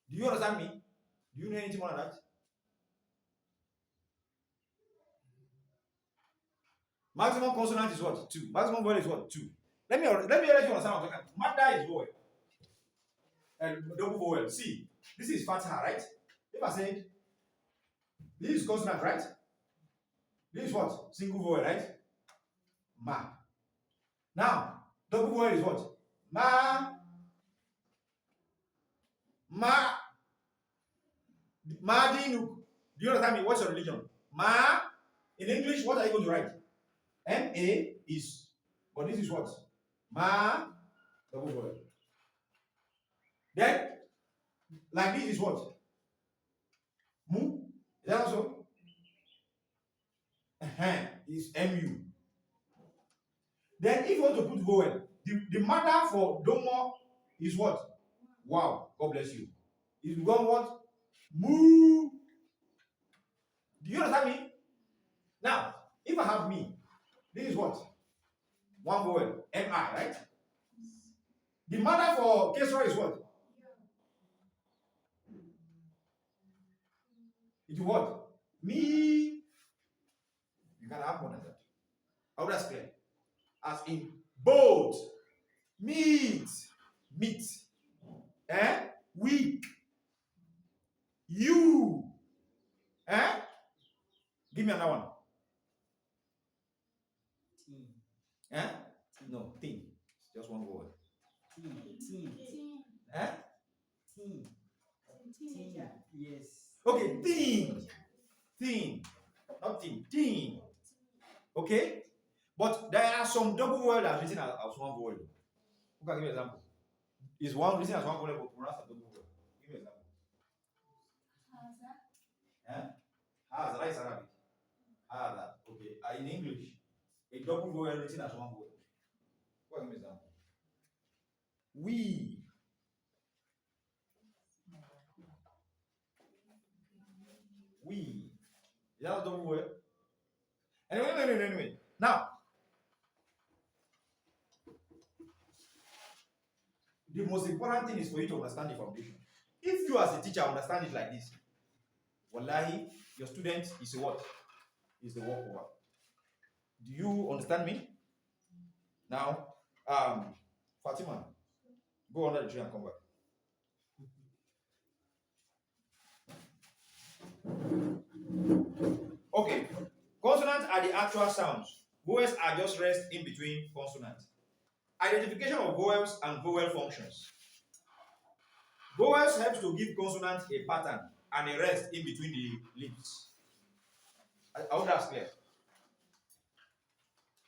Do you understand me? Do you know anything more than that? Maximum consonant is what? 2. Maximum vowel is what? 2. Let me let you understand what I'm talking about. Madda is vowel. And double vowel. See, this is fatha, right? If I say this is consonant, right? This is what? Single vowel, right? Ma. Now, double vowel is what? Ma. Ma. Madinuk. Do you understand me? What's your religion? Ma. In English, what are you going to write? M-A is, but this is what? Ma. Double vowel. Then, like this is what? Mu. Is that also? Is MU. Then if you want to put vowel, the matter for domo is what? Wow, God bless you. Is become what? Moo. Do you understand me? Now, if I have me, this is what? One vowel, MI, right? The matter for Kesra is what? It is what? Me. You can have more than that. How that's clear? As in boat, meat, weak, you, give me another one. No, team. Just one word. Team. Yes. Okay, team, not team. Okay, but there are some double words that are written as one word. Who can give me an example? Is one written as one word but pronounced as double word? Give me an example. Haza, that is Arabic. Haza, okay. In English, a double word written as one word. Who can give me an example? We. Is that a double word? Anyway. Now, the most important thing is for you to understand the foundation. If you as a teacher understand it like this, wallahi, your student is a what? Is the walkover. Do you understand me? Now, Fatima, go under the tree and come back. Okay, consonants are the actual sounds. Vowels are just rest in between consonants. Identification of vowels and vowel functions. Vowels help to give consonants a pattern and a rest in between the lips. I hope that's clear.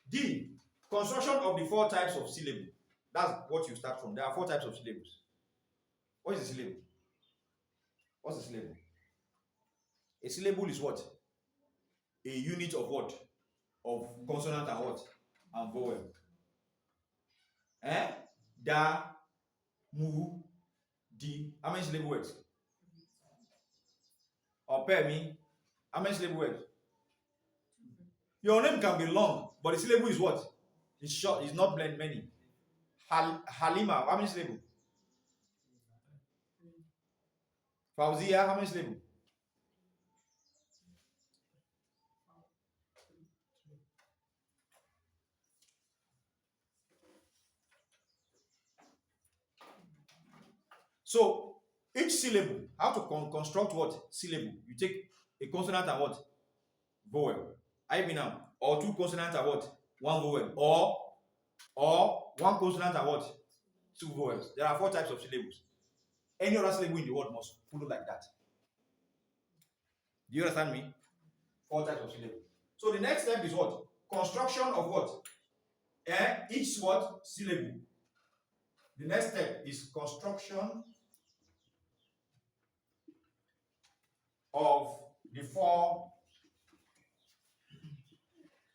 D. Construction of the 4 types of syllable. That's what you start from. There are 4 types of syllables. What is a syllable? What's a syllable? A syllable is what? A unit of what? Of consonant and what? And vowel. Da, mu, di. How many syllable words? Or pair me. How many syllable words? Your name can be long, but the syllable is what? It's short, it's not blend many. Halima, how many syllable? Fauzia, how many syllable? So each syllable, how to construct what? Syllable. You take a consonant and what? Vowel. I mean now, or 2 consonants and what? 1 vowel. Or 1 consonant and what? 2 vowels. There are 4 types of syllables. Any other syllable in the word must follow like that. Do you understand me? 4 types of syllables. So the next step is what? Construction of what? Each what? Syllable. The next step is construction of the 4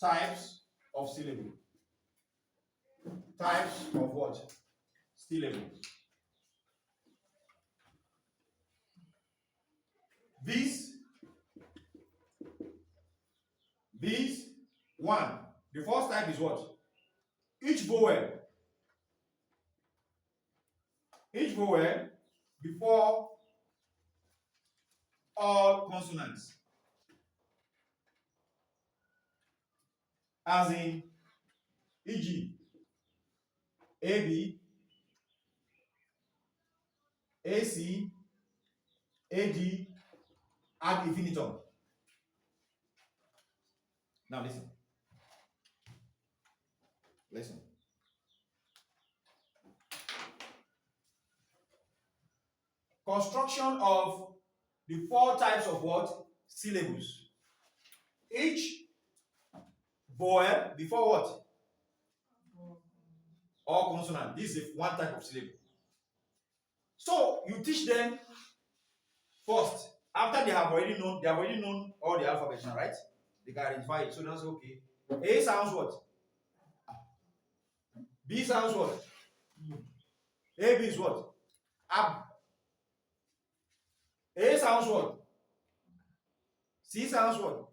types of syllable. Types of what? Syllables. These These one. The first type is what? Each vowel before all consonants. As in e.g. AB, AC, AD, ad infinitum. Now listen. Listen. Construction of the 4 types of what? Syllables. Each vowel before what? All consonant. This is one type of syllable. So you teach them first. After they have already known all the alphabets now, right? They can identify it. So that's okay. A sounds what? B sounds what? AB is what? Ab. A sounds what? C sounds what?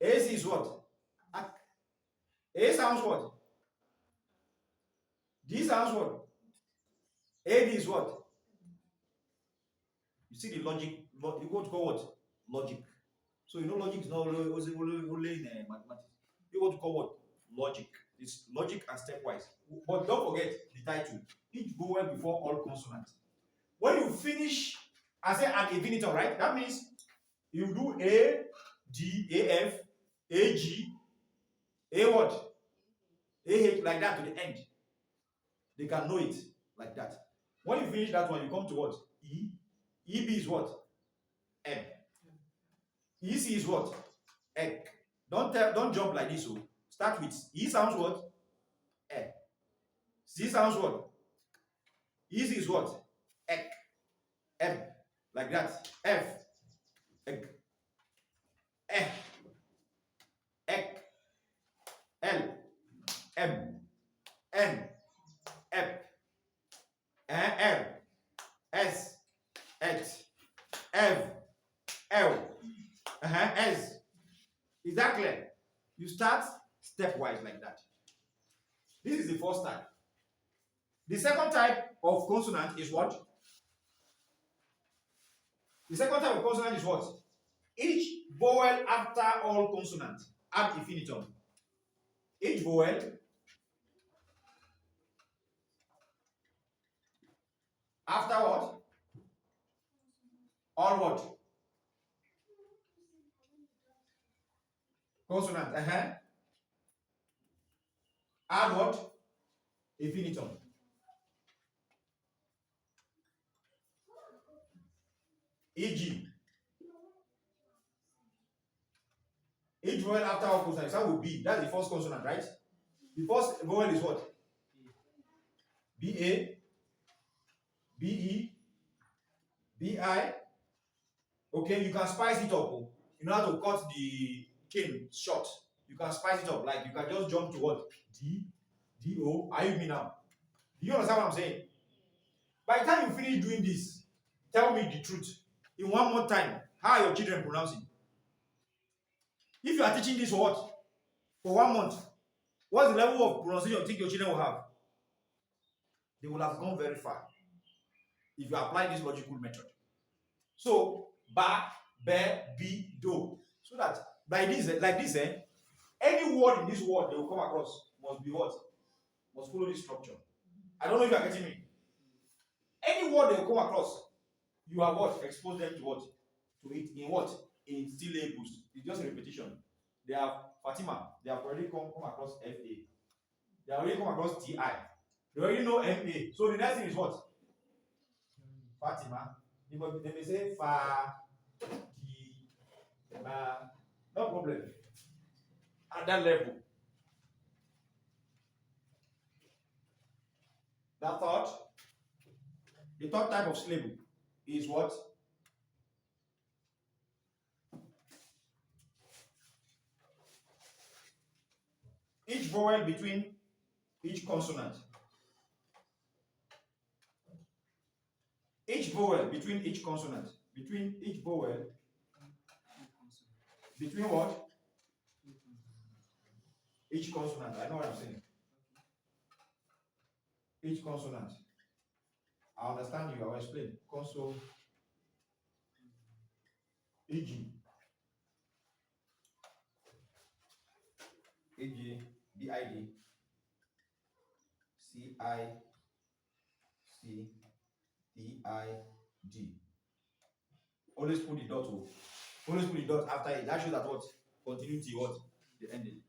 AC is what? Ak. A sounds what? D sounds what? AD is what? You see the logic, you go to call what? Logic. So you know logic is not only in mathematics. You want to call what? Logic. It's logic and stepwise. But don't forget the title. Each vowel before all consonants. When you finish, I say ad infinitum, right? That means you do A, D, A, F, A, G, A what? A, H, like that to the end. They can know it like that. When you finish that one, you come to what? E. EB is what? M. EC is what? Ek. Don't jump like this. So start with E sounds what? E. C sounds what? EC is what? Ek. M. Like that. F. Ek. F. Ek. L. M. N. F. R. S. H, F, L, S. Is that clear? You start stepwise like that. This is the first type. The second type of consonant is what? The second type of consonant is what? Each vowel after all consonant ad infinitum. Each vowel after what? All what? Consonant. Add what? Infinitum. E.g. Each vowel after all consonants. That will be. That's the first consonant, right? The first vowel is what? B-A, B-E, B-I. Okay, you can spice it up. In order to cut the cane short, you can spice it up. Like you can just jump to what? D, D-O. Are you with me now? Do you understand what I'm saying? By the time you finish doing this, tell me the truth. In 1 more time, how are your children pronouncing? If you are teaching this for what? For 1 month, what's the level of pronunciation you think your children will have? They will have gone very far if you apply this logical method. So, ba, be, bi, do. So that by this, like this, any word in this word they will come across must be what? Must follow this structure. I don't know if you are getting me. Any word they will come across, you have what? Expose them to what? To it in what? In syllables. It's just a repetition. They have Fatima, they have already come across FA. They have already come across TI. They already know MA. So the next thing is what? Fatima. They may say Fa, Ti, Ma. No problem. At that level. That thought. The third type of syllable is what? Each vowel between each consonant. Each vowel between each consonant. Between each vowel between what? Each consonant. I know what I'm saying. Each consonant. I understand you. I will explain. Console. E.g. E.g. B.I.D. C.I.C. D.I.G. Always put the dot. Always put the dot after it. That shows that what? Continuity, what? The ending.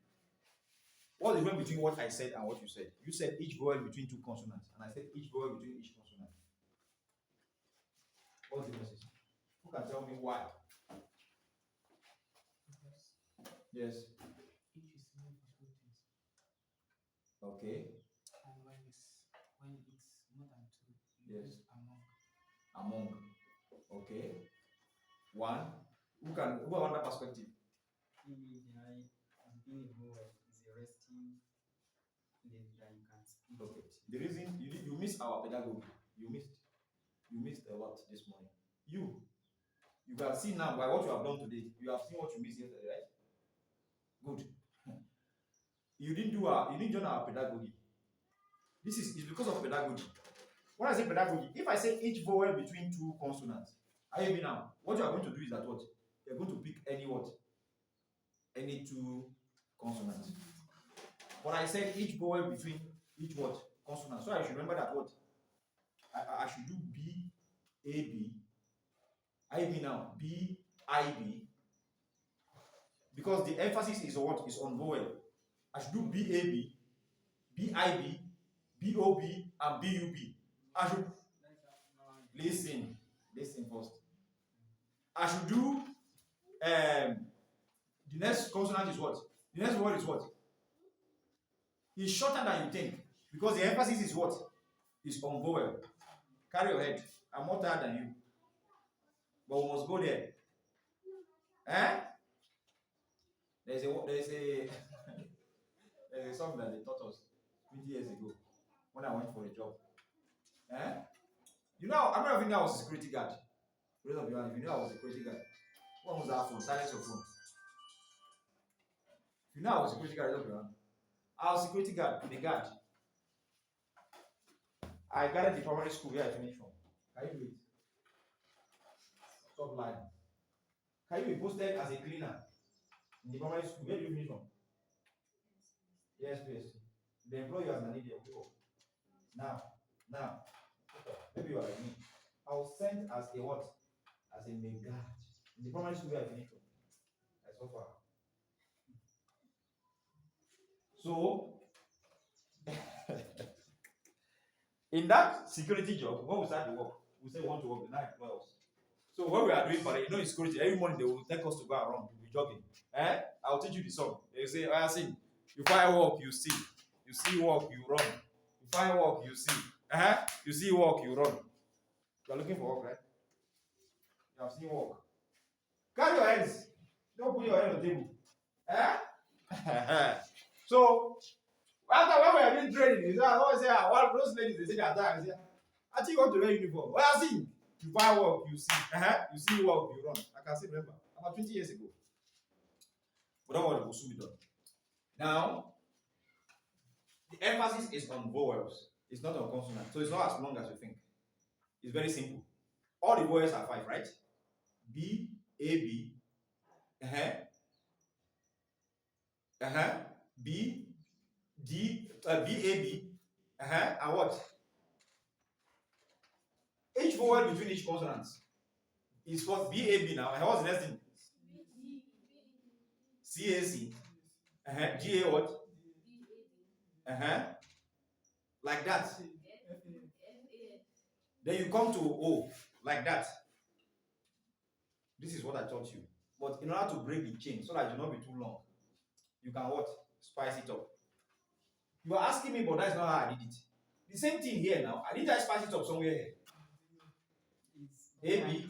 What is the difference between what I said and what you said? You said each vowel between two consonants, and I said each vowel between each consonant. What's the difference? Who can tell me why? Yes. Each is more for two things. Okay. And when it's more than two, you Yes. use among. Among. Okay. One. Who have another perspective? Being a vowel is a resting place that you can speak. Okay. The reason you missed our pedagogy. You missed a lot this morning. You can see now by what you have done today. You have seen what you missed yesterday, right? Good. You didn't join our pedagogy. It's because of pedagogy. When I say pedagogy, if I say each vowel between two consonants, are you hearing me now? What you are going to do is that what? You're going to pick any what? Any two consonants. But I said each vowel between each what? Consonant. So I should remember that what? I should do B, A, B. I B now. B, I, B. Because the emphasis is on what? Is on vowel. I should do B, A, B, B, I, B, B, O, B, and B, U, B. I should listen first. I should do the next consonant is what? The next word is what? It's shorter than you think because the emphasis is what? Is on vowel. Carry your head. I'm more tired than you. But we must go there. Eh? There's a song that they taught us 20 years ago when I went for a job. Eh? You know, I'm not even know I was a security guard. For those of you, if you know I was a security guard, what was that phone? Silence your phone. If you know I was a security guard, I was a security guard, the guard. I guarded the primary school where I finished from. Can you do it? Stop lying. Can you be posted as a cleaner in the primary school? Where do you finish from? Yes, please. They employ you as an idiot. Now, maybe you are like me. I was sent as a what? As a megad in the primary school where I finished from. That's so far. So, in that security job, when we start the work, we say we want to work, the night employ us. So when we are doing parade, in security, every morning they will take us to go around, we'll be jogging. I'll teach you the song. They say, I sing. You find work, you see. You see work, you run. You find work, you see. You see work, you run. You are looking for work, right? You have seen work. Carry your hands. Don't put your head on the table. So, after when we are doing training, I always say, one those ladies, they say that time, I say, I think you want to wear uniform. Well, I see. You buy work, you see. You see work, you run. I can still remember. About 20 years ago. But don't worry, it will soon be done. Now, the emphasis is on vowels. It's not on consonants. So it's not as long as you think. It's very simple. All the vowels are 5, right? B, A, B. B, D, B, A, B. And what? Each vowel between each consonant is what? B, A, B now. And what's the next thing? C, A, C. G, A, what? Like that. Then you come to O, like that. This is what I taught you. But in order to break the chain, so that it will not be too long, you can what? Spice it up. You are asking me, but that's not how I did it. The same thing here now. I did I spice it up somewhere here. A, B.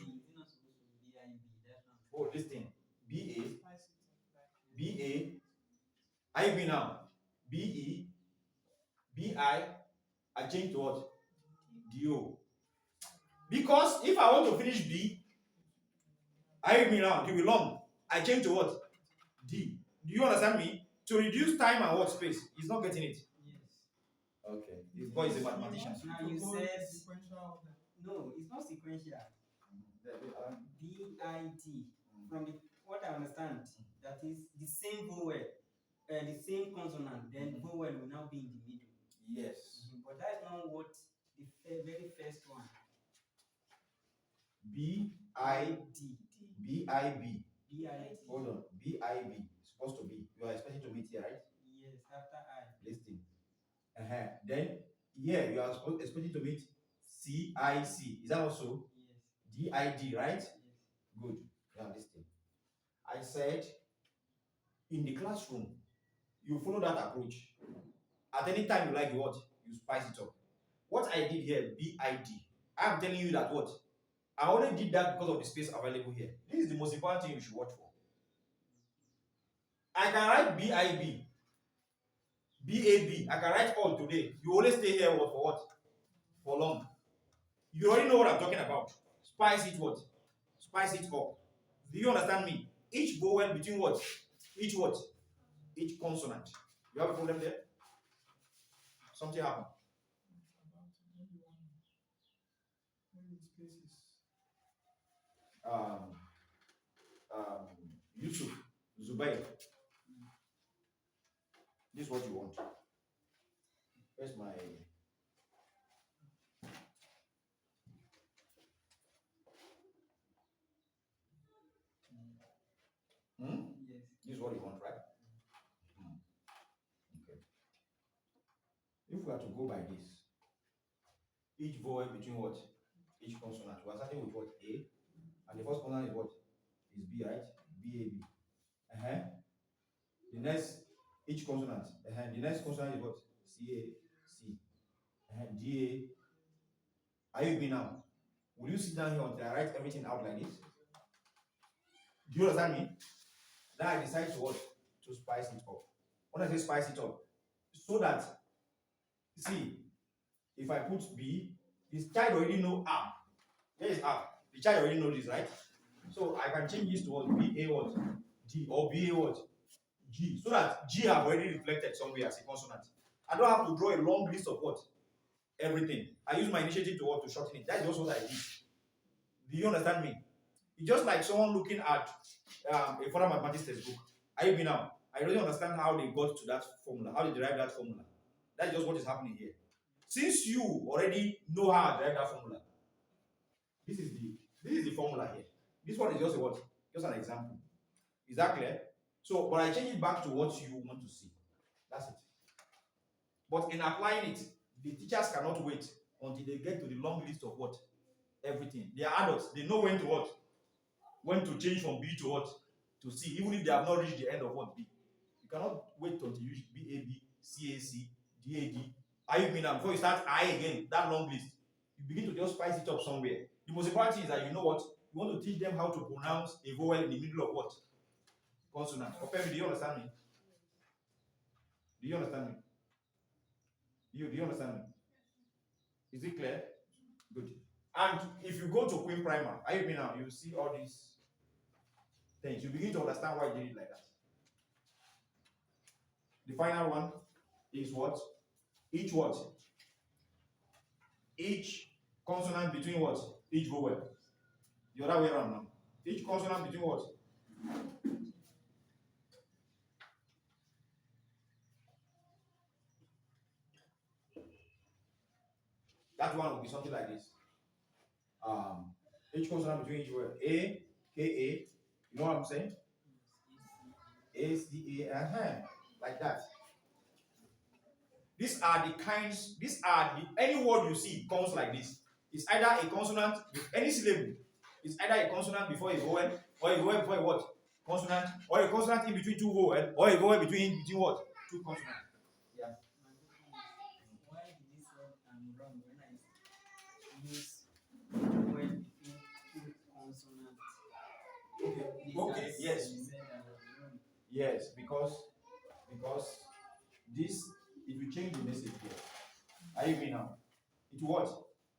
Oh, this thing. B, A. B, A. I, B now. B, E. B, I change to what? D, O. Because if I want to finish B, I, B now, it will be long. I change to what? you understand me? To reduce time and what space? He's not getting it. Yes. Okay. This boy is a mathematician. Now you said sequential order. no, it's not sequential. BID. From the what I understand, that is the same vowel, the same consonant. Then vowel will now be in the middle. Yes. But that's not what the very first one. B-I-D. B-I-B. BID. Hold on. B-I-B. Supposed to be. You are expecting to meet here, right? Yes, after I. Listen. Then here you are expecting to meet C-I-C. Is that also Yes. D-I-D, right? Yes. Good. Yeah, listen. I said in the classroom, you follow that approach. At any time you like what, you spice it up. What I did here, B-I-D. I'm telling you that what? I only did that because of the space available here. This is the most important thing you should watch for. I can write B-I-B, B-A-B. I can write all today. You only stay here what, for what? For long. You already know what I'm talking about. Spice it what? Spice it up. Do you understand me? Each vowel between what? Each what? Each consonant. You have a problem there? Something happened. Maybe spaces. Yusuf, Zubair. This is what you want. Where's my Yes. This is what you want, right? Okay. If we are to go by this, each vowel between what? Each consonant. We are starting with what? A. And the first consonant is what? Is B, right? B-A-B. The next, each consonant. The next consonant is what? C-A-C. D-A. Are you with me now? Will you sit down here until I write everything out like this? Do you understand me? Then I decide to what? To spice it up. When I say spice it up, so that, see, if I put B, this child already know A. Here is A. The child already know this, right? So I can change this to what? B-A what? D or B-A what? G. So that G have already reflected somewhere as a consonant. I don't have to draw a long list of what? Everything. I use my initiative to what? To shorten it. That's just what I did. Do you understand me? It's just like someone looking at a further mathematics textbook. Are you with me now? I really understand how they got to that formula, how they derived that formula. That's just what is happening here. Since you already know how I derive that formula, this is the formula here. This one is just a what? Just an example. Is that clear? So, but I change it back to what you want to see. That's it. But in applying it, the teachers cannot wait until they get to the long list of what? Everything. They are adults. They know when to what? When to change from B to what? To C, even if they have not reached the end of what? B. You cannot wait until you reach B-A-B, C-A-C, D-A-D. Are you with me now? Before you start I again, that long list, you begin to just spice it up somewhere. The most important thing is that you know what? You want to teach them how to pronounce a vowel in the middle of what? Consonant. Okay, do you understand me? Do you understand me? Do you understand me? Is it clear? Good. And if you go to Queen Primer, are you with me now? You see all these things. You begin to understand why I did it like that. The final one is what? Each what? Each consonant between what? Each vowel. The other way around now. Each consonant between what? That one will be something like this. Each consonant between each word. A, K-A. You know what I'm saying? A-C-A, like that. These are any word you see comes like this. It's either a consonant with any syllable. It's either a consonant before a vowel, or a vowel before a what? Consonant, or a consonant in between two vowels, or a vowel between what? Two consonants. Yeah. Why did you say I'm wrong when I use vowel between two consonants? Okay. Yes. You said I was wrong. Yes, because this, if you change the message here, are you with me now? It will what?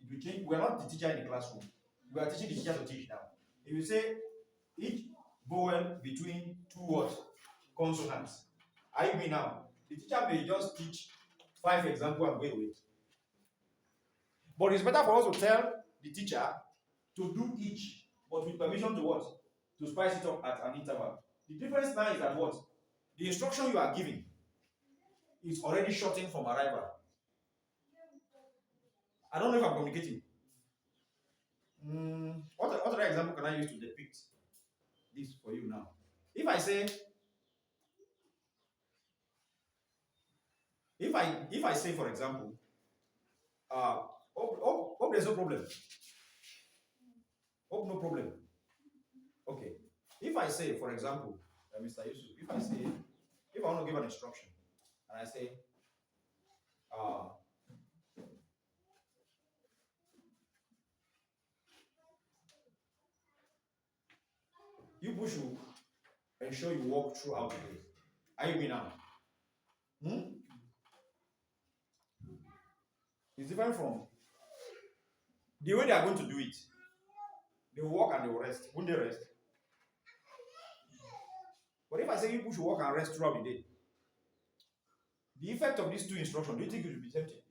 It will change. We are not the teacher in the classroom. We are teaching the teacher to teach now. If you say each vowel between two what? consonants. Are you me now? The teacher may just teach 5 examples and go away. But it's better for us to tell the teacher to do each, but with permission to what? To spice it up at an interval. The difference now is that what? The instruction you are giving is already shortened from arrival. I don't know if I'm communicating. What other example can I use to depict this for you now? If I say, for example, hope there's no problem. Hope no problem. Okay. If I say, for example, Mr. Yusuf, if I want to give an instruction, and I say, you should ensure you walk throughout the day. Are you me now? It's different from the way they are going to do it. They will walk and they will rest. Won't they rest? But if I say you should walk and rest throughout the day, the effect of these two instructions, do you think it will be the same thing?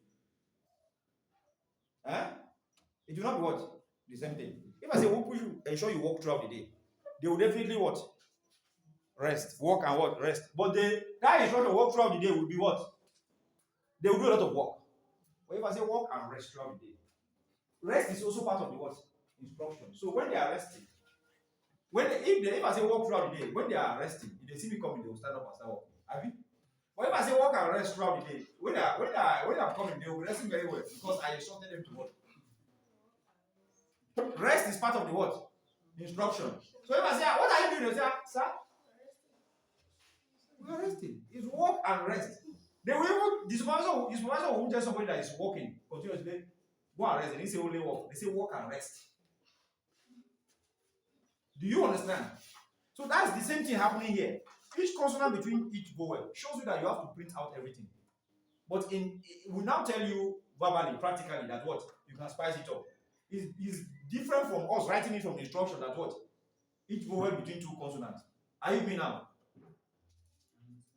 It will not be what? The same thing. If I say you should ensure you walk throughout the day, they will definitely what? Rest. Walk and what? Rest. But that instruction walk throughout the day will be what? They will do a lot of work. But if I say walk and rest throughout the day, rest is also part of the what? Instruction. So when they are resting, if I say walk throughout the day, when they are resting, if they see me coming, they will stand up and start walking. Have you? But if I say walk and rest throughout the day, when they are coming, they will be resting very well because I instructed them to what? Rest is part of the what? Instruction. So if I say, what are you doing? They say, sir, we are resting. It's walk and rest. They will even, the supervisor will tell somebody that is walking continuously, go and rest. They didn't say only walk. They say walk and rest. Do you understand? So that's the same thing happening here. Each consonant between each vowel shows you that you have to print out everything. But we now tell you verbally, practically, that what? You can spice it up. It's different from us writing it from the instruction that what? Each vowel between two consonants. Are you me now?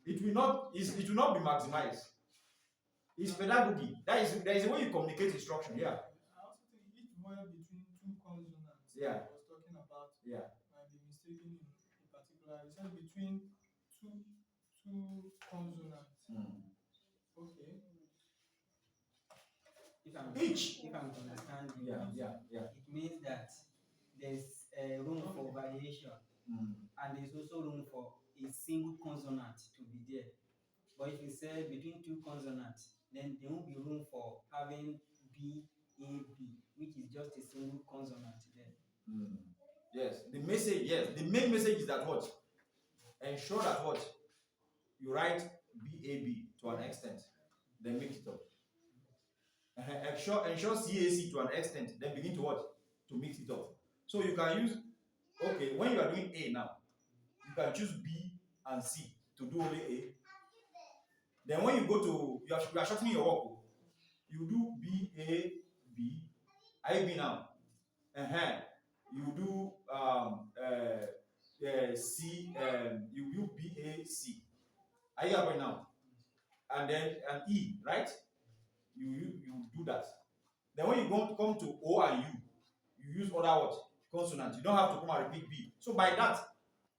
It will not be maximized. It's pedagogy. There is a way you communicate instruction. Yeah. I also think each vowel between two consonants Yeah. I was talking about Yeah. might be mistaken in particular. It said between two consonants. Okay. If I'm to understand you, Yeah. it means that there's room for variation, and there's also room for a single consonant to be there. But if you say between two consonants, then there won't be room for having B, A, B, which is just a single consonant there. Yes. The main message is that what? Ensure that what? You write BAB to an extent, then mix it up. Ensure CAC to an extent, then begin to what? To mix it up. So you can use, okay, when you are doing A now, you can choose B and C to do only A. Then when you go to, you are shortening your work, you do B, A, B. Are you B now? You do C, you do B, A, C. Are you happy now? And then an E, right? You do that. Then when you come to O and U, you use other what? Consonants. You don't have to come and repeat B. So by that,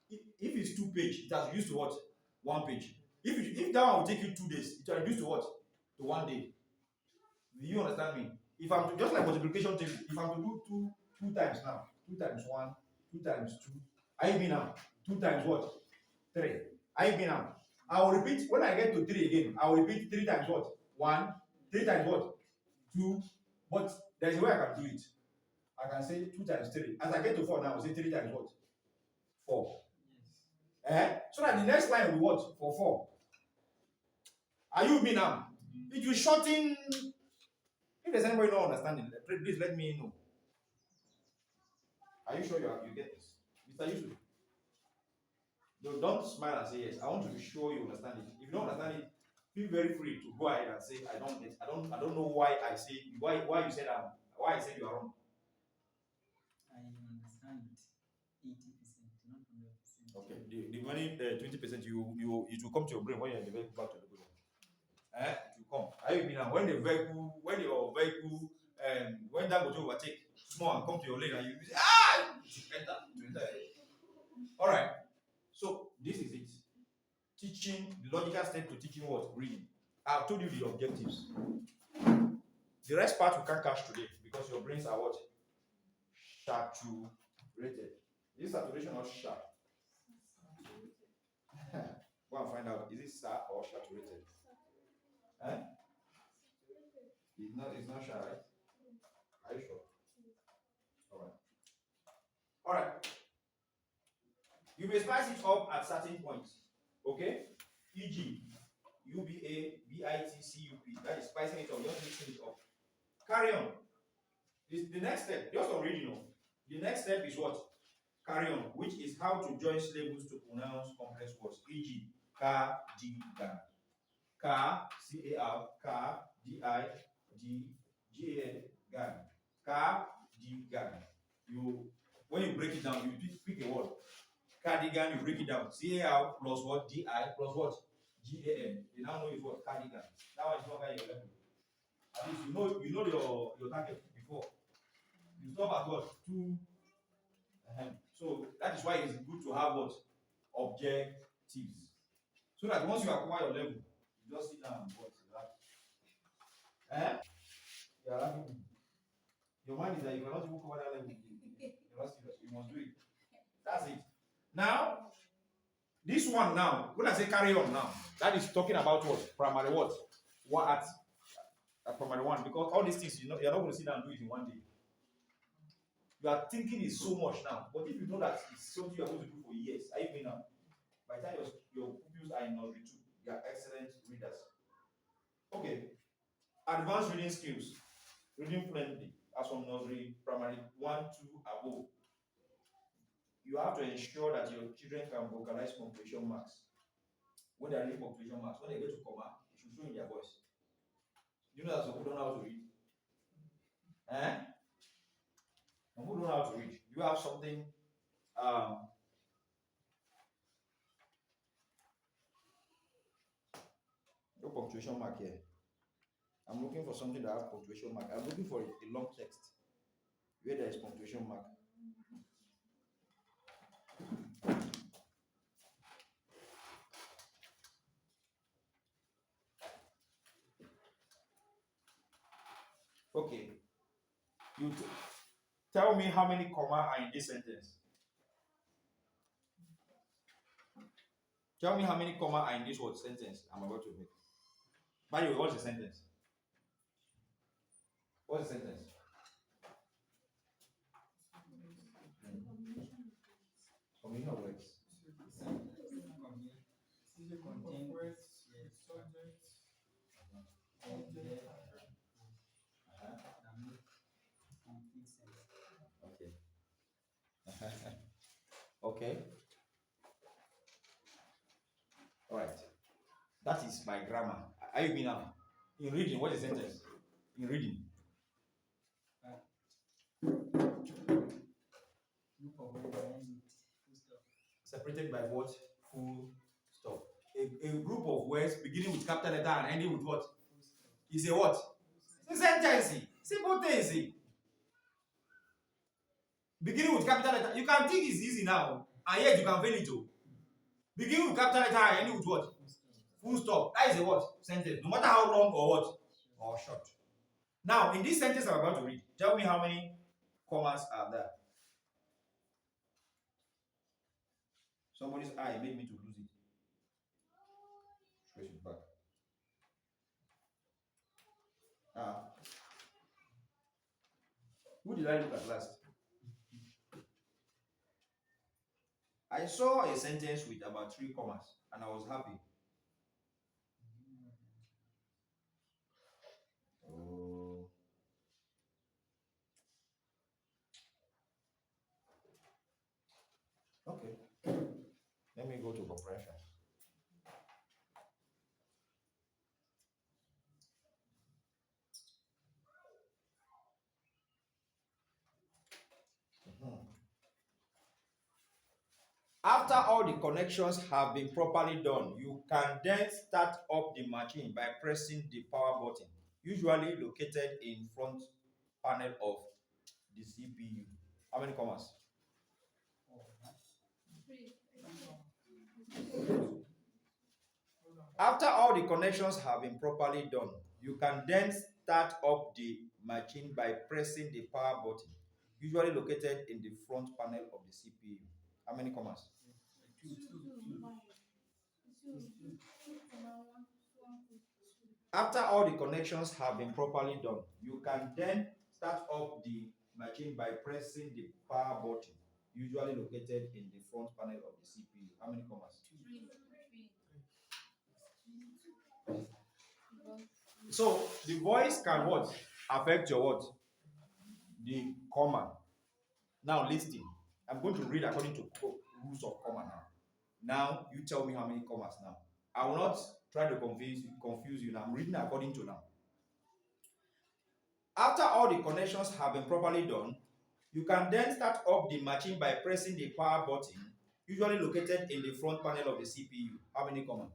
if it's 2 pages, it has reduced to what? 1 page. If that one will take you 2 days, it will reduce to what? To 1 day. Do you understand me? If I'm to, just like multiplication table, if I'm to do 2 times now, 2 times 1, 2 times 2, I mean now, 2 times what? 3. I mean now. I will repeat, when I get to 3 again, I will repeat 3 times what? 1, 3 times what? 2. But there's a way I can do it. I can say 2 times 3. As I get to 4 now, I'll say 3 times what? 4. So that the next line will be what? For 4. Are you with me now? It will shorten. If there's anybody not understanding, please let me know. Are you sure you get this? Mr. Yusuf? No, don't smile and say yes. I want to be sure you understand it. If you don't understand it, feel very free to go ahead and say I don't get. I don't know why I say why you said why I said you are wrong. I understand it 80%, not 100%. Okay. The money, 20%, it will come to your brain when you're in the vehicle back to the building. It will come. Are you with me now? When your vehicle, when that motor overtake small and come to your lane and you say, enter. All right. So this is it. Teaching the logical step to teaching what? Reading. I've told you the objectives. The rest part we can't catch today because your brains are what? Saturated. Is it saturation or sharp? Go and find out. Is it sharp or saturated? It's not sharp, right? Are you sure? All right. You may spice it up at certain points. Okay? E.g., UBA, BIT, CUP. That is spicing it up, just mixing it up. Carry on. The next step, just on reading. The next step is what? Carry on, which is how to join syllables to pronounce complex words. E.g., cardigan. Car, C-A-R, D-I-G-A-N, gan. Cardigan. When you break it down, you pick a word. Cardigan, you break it down. C-A-R plus what? D-I plus what? G-A-N. You now know it's what? Cardigan. That one is not your level. At least you know your target before. You stop at what? 2. So that is why it's good to have what? Objectives. So that once you acquire your level, you just sit down and what? You are laughing. Your mind is that you cannot even cover that level. You're not serious. You must do it. That's it. Now, this one now, when I say carry on now, that is talking about what? Primary what? What at primary 1, because all these things, you're not going to sit down and do it in one day. You are thinking is so much now, but if you know that it's something you are going to do for years, are you mean now? By the time your pupils are in nursery 2, they are excellent readers. Okay. Advanced reading skills. Reading fluently, as from nursery, primary 1, 2, above. You have to ensure that your children can vocalize punctuation marks. When they are reading punctuation marks, when they get to comma, it should show in their voice. Do you know that some people don't know how to read? Some people don't know how to read. You have something. No punctuation mark here. I'm looking for something that has punctuation mark. I'm looking for a long text where there is punctuation mark. Okay. Tell me how many commas are in this sentence. Tell me how many commas are in this word sentence I'm about to make. By the way, what's the sentence? What's the sentence? Combination of words. Okay. All right. That is my grammar. Are you with me now? In reading, what is the sentence? In reading. Separated by what? Full stop. A group of words beginning with capital letter and ending with what? Is a what? It's a sentence. Simple things. Beginning with capital letter. You can think it's easy now, and yet you can fail it too. Beginning with capital letter and ending with what? Full stop. That is a what? Sentence. No matter how long or what? Or short. Now, in this sentence I'm about to read, tell me how many commas are there. Somebody's eye made me to lose it. Trace it back. Who did I look at last? I saw a sentence with about 3 commas and I was happy. Oh. Okay. Let me go to compression. After After all the connections have been properly done, you can then start up the machine by pressing the power button, usually located in front panel of the CPU. How many commas? 3. After all the connections have been properly done, you can then start up the machine by pressing the power button, usually located in the front panel of the CPU. How many commas? 2. 2. After all the connections have been properly done, you can then start up the machine by pressing the power button, usually located in the front panel of the CPU. How many commas? 3. So the voice can what? Affect your what? The comma. Now listen. I'm going to read according to rules of comma now. Now you tell me how many commas now. I will not try to confuse you now. I'm reading according to now. After all the connections have been properly done, you can then start up the machine by pressing the power button, usually located in the front panel of the CPU. How many commas?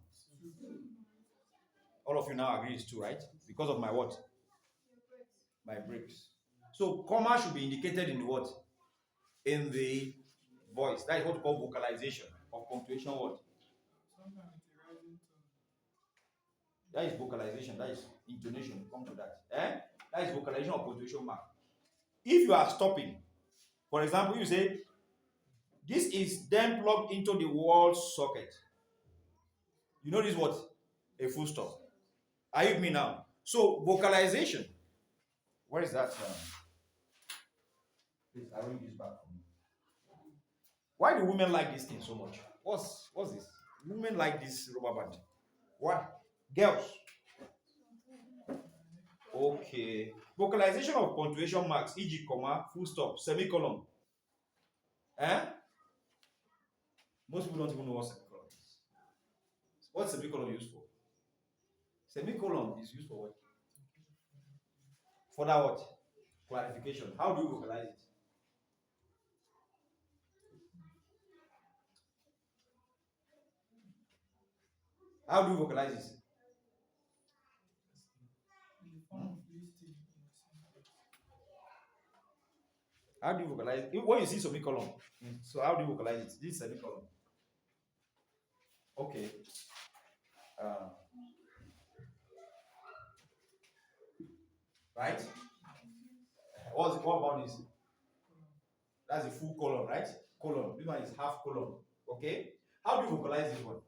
All of you now agree it's 2, right? Because of my what? My breaks. So comma should be indicated in the what? In the voice. That is what we call vocalization of punctuation what? That is vocalization. That is intonation. Come to that. That is vocalization of punctuation mark. If you are stopping, for example, you say, this is then plugged into the wall socket. You know this what? A full stop. Are you with me now? So vocalization. Where is that? Please, I will this back for me. Why do women like this thing so much? What's this? Women like this rubber band. Why? Girls. Okay. Vocalization of punctuation marks, e.g., comma, full stop, semicolon. Most people don't even know what semicolon is. What's semicolon used for? Semicolon is used for what? For that what? Clarification. How do you vocalize it? How do you vocalize it? How do you vocalize it? When you see semicolon, so how do you vocalize it? This is semicolon. Okay. Right? What about this? That's a full colon, right? Colon. This one is half colon. Okay? How do you vocalize this one?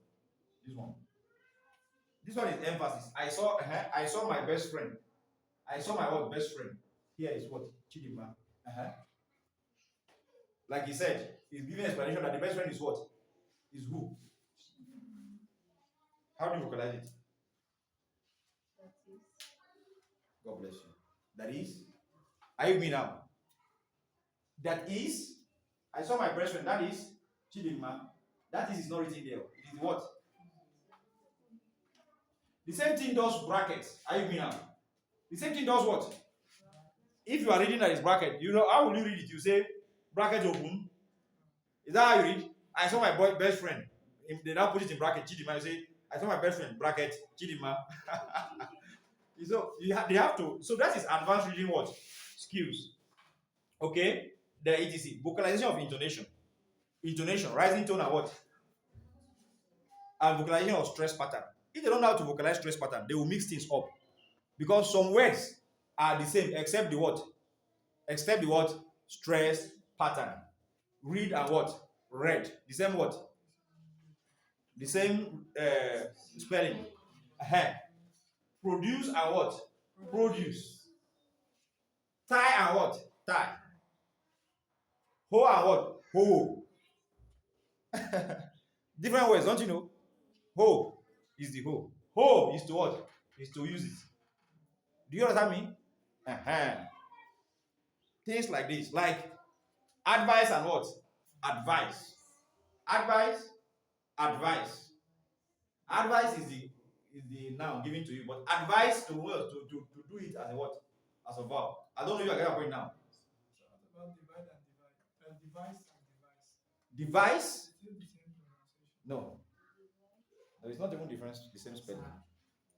This one. This one is emphasis. I saw my best friend. I saw my what best friend. Here is what? Chidima. Like he said, he's giving explanation that the best friend is what? Is who? How do you vocalize it? God bless you. That is? Are you with me now? That is? I saw my best friend. That is Chidima. That is not written there. It is what? The same thing does brackets. Are you with me now? The same thing does what? If you are reading that is bracket, you know, how will you read it? You say, bracket open. Is that how you read? I saw my best friend. If they now put it in bracket, Chidima, you say, I saw my best friend, bracket, Chidima. So they have to. So that is advanced reading what? Skills. Okay? The ETC. Vocalization of intonation. Intonation, rising tone and what? And vocalization of stress pattern. If they don't know how to vocalize stress pattern, they will mix things up. Because some words are the same except the what? Except the what? Stress pattern. Read and what? Read. The same what? The same spelling. Produce and what? Produce. Tie and what? Tie. Ho and what? Ho. Different words, don't you know? Ho is the ho. Ho is to what? Is to use it. Do you understand me? Things like this, like advice and what? Advice. Advice. Advice. Advice is the noun given to you, but advice to what? To do it as a what? As a verb. I don't know if you are getting a point now. About divide and divide. Device and device. Device. No, there is not even difference. The same spelling.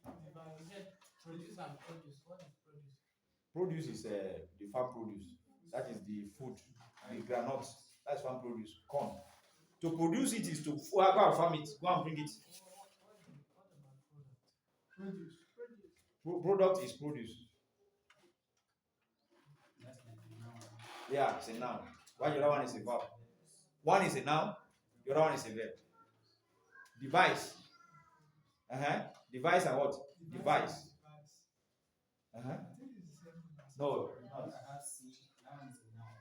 You said produce and produce. What is produce? Produce is the farm produce. That is the food, the granite. That's farm produce, corn. To produce it is to go and farm it, go and bring it. What about product? Produce. Product is produce. That's like a noun. Yeah, it's a noun. While the other one is a verb. One is a noun, the other one is a verb. Device. Device and what? Device. I think it's the same thing as No, I not. have C, that one is a noun.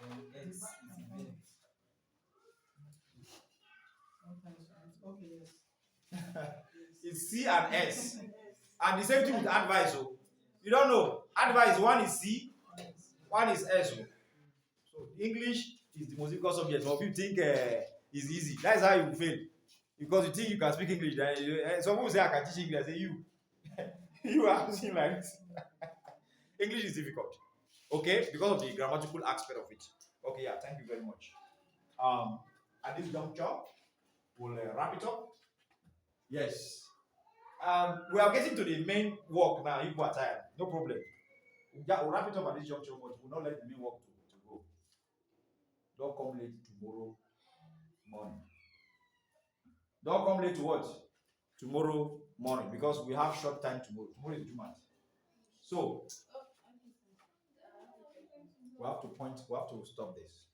Then X is a verb. Okay, yes. It's C and S. And the same thing with advice. Oh. You don't know. Advice, one is C, one is S. Oh. So English is the most difficult subject. Some of you think it's easy. That's how you fail. Because you think you can speak English. Some people say I can teach English. I say you. You are asking like this. English is difficult. Okay? Because of the grammatical aspect of it. Okay, yeah, thank you very much. At this juncture, we'll wrap it up. Yes. We are getting to the main work now. If you are tired, no problem. We'll wrap it up at this juncture, but we'll not let the main work to go. Don't come late tomorrow morning. Don't come late to what? Tomorrow morning, because we have short time tomorrow. Tomorrow is Jumat. So we have to stop this.